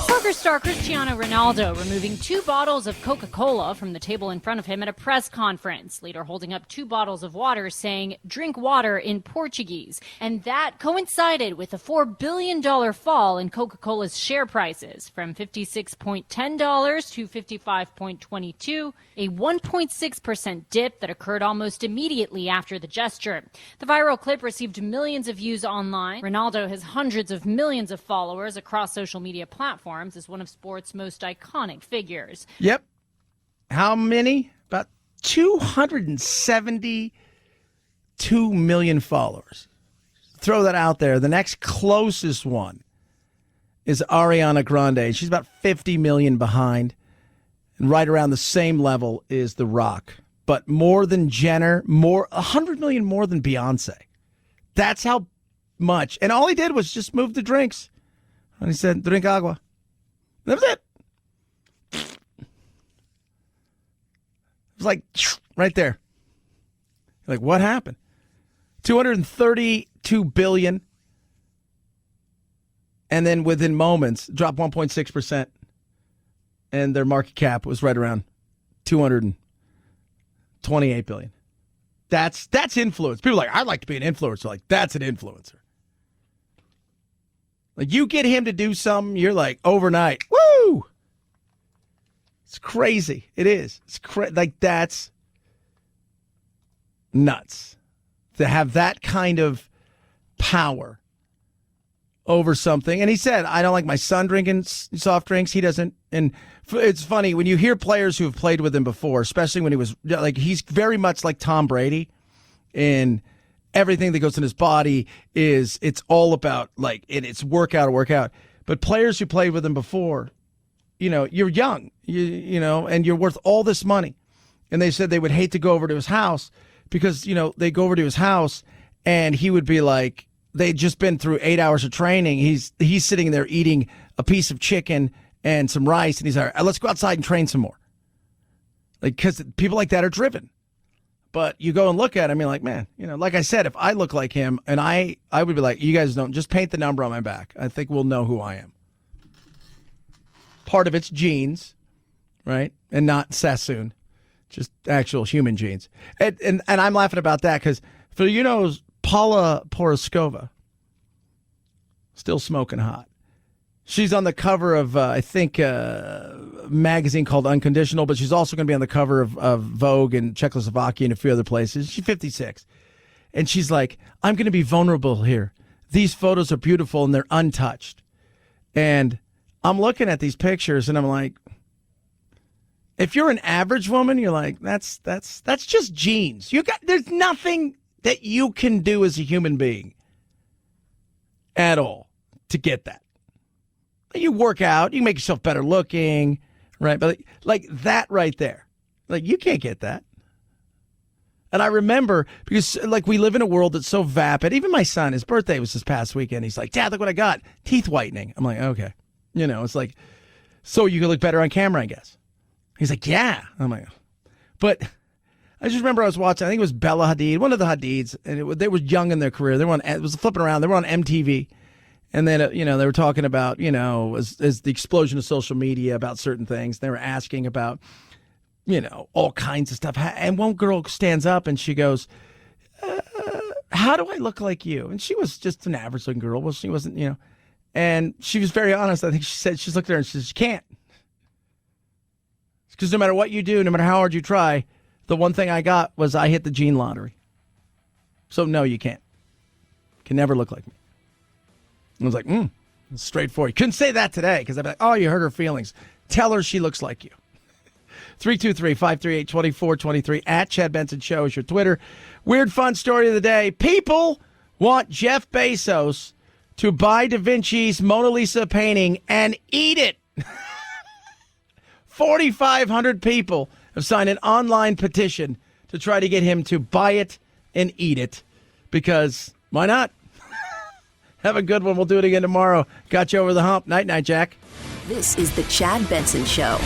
Soccer star Cristiano Ronaldo removing 2 bottles of Coca-Cola from the table in front of him at a press conference, later holding up 2 bottles of water saying, "Drink water" in Portuguese. And that coincided with a $4 billion fall in Coca-Cola's share prices from $56.10 to $55.22, a 1.6% dip that occurred almost immediately after the gesture. The viral clip received millions of views online. Ronaldo has hundreds of millions of followers across social media platforms as one of sports' most iconic figures. Yep. How many? About 272 million followers. Throw that out there. The next closest one is Ariana Grande. She's about 50 million behind. And right around the same level is The Rock. But more than Jenner, 100 million more than Beyonce. That's how much. And all he did was just move the drinks. And he said, "Drink agua." That was it. It was like right there. Like, what happened? 232 billion. And then within moments, dropped 1.6%. And their market cap was right around 228 billion. That's influence. People are like, "I'd like to be an influencer." Like, that's an influencer. Like, you get him to do something, you're like, overnight, woo! It's crazy. It is. It's like, that's nuts. To have that kind of power over something. And he said, "I don't like my son drinking soft drinks." He doesn't. And it's funny, when you hear players who have played with him before, especially when he was, like, he's very much like Tom Brady in everything that goes in his body it's all about, like, it's workout. But players who played with him before, you're young, you know, and you're worth all this money. And they said they would hate to go over to his house because, they go over to his house and he would be like, they'd just been through 8 hours of training. He's sitting there eating a piece of chicken and some rice. And he's like, "Let's go outside and train some more." Like, because people like that are driven. But you go and look at him, you're like, man, like I said, if I look like him, and I would be like, "You guys don't, just paint the number on my back. I think we'll know who I am." Part of it's genes, right? And not Sassoon, just actual human genes. And I'm laughing about that because, Paula Poroskova, still smoking hot. She's on the cover of, I think, a magazine called Unconditional, but she's also going to be on the cover of Vogue in Czechoslovakia and a few other places. She's 56. And she's like, "I'm going to be vulnerable here. These photos are beautiful and they're untouched." And I'm looking at these pictures and I'm like, if you're an average woman, you're like, that's just genes. There's nothing that you can do as a human being at all to get that. You work out, you make yourself better looking, right? But like that right there, like, you can't get that. And I remember, because like, we live in a world that's so vapid. Even my son, his birthday was this past weekend. He's like, "Dad, look what I got. Teeth whitening." I'm like, okay. It's like, so you can look better on camera, I guess. He's like, "Yeah." I'm like, but I just remember I was watching, I think it was Bella Hadid, one of the Hadids, and they were young in their career. It was flipping around. They were on MTV. And then, they were talking about, as the explosion of social media about certain things. They were asking about, all kinds of stuff. And one girl stands up and she goes, "How do I look like you?" And she was just an average looking girl. Well, she wasn't, and she was very honest. I think she said, she's looked at her and she says, "You can't. Because no matter what you do, no matter how hard you try, the one thing I got was I hit the gene lottery." So, no, you can't. Can never look like me. I was like, straightforward. Couldn't say that today because I'd be like, oh, you hurt her feelings. Tell her she looks like you. 323-538-2423 at Chad Benson Show is your Twitter. Weird fun story of the day. People want Jeff Bezos to buy Da Vinci's Mona Lisa painting and eat it. 4,500 people have signed an online petition to try to get him to buy it and eat it because why not? Have a good one. We'll do it again tomorrow. Got you over the hump. Night, Jack. This is the Chad Benson Show.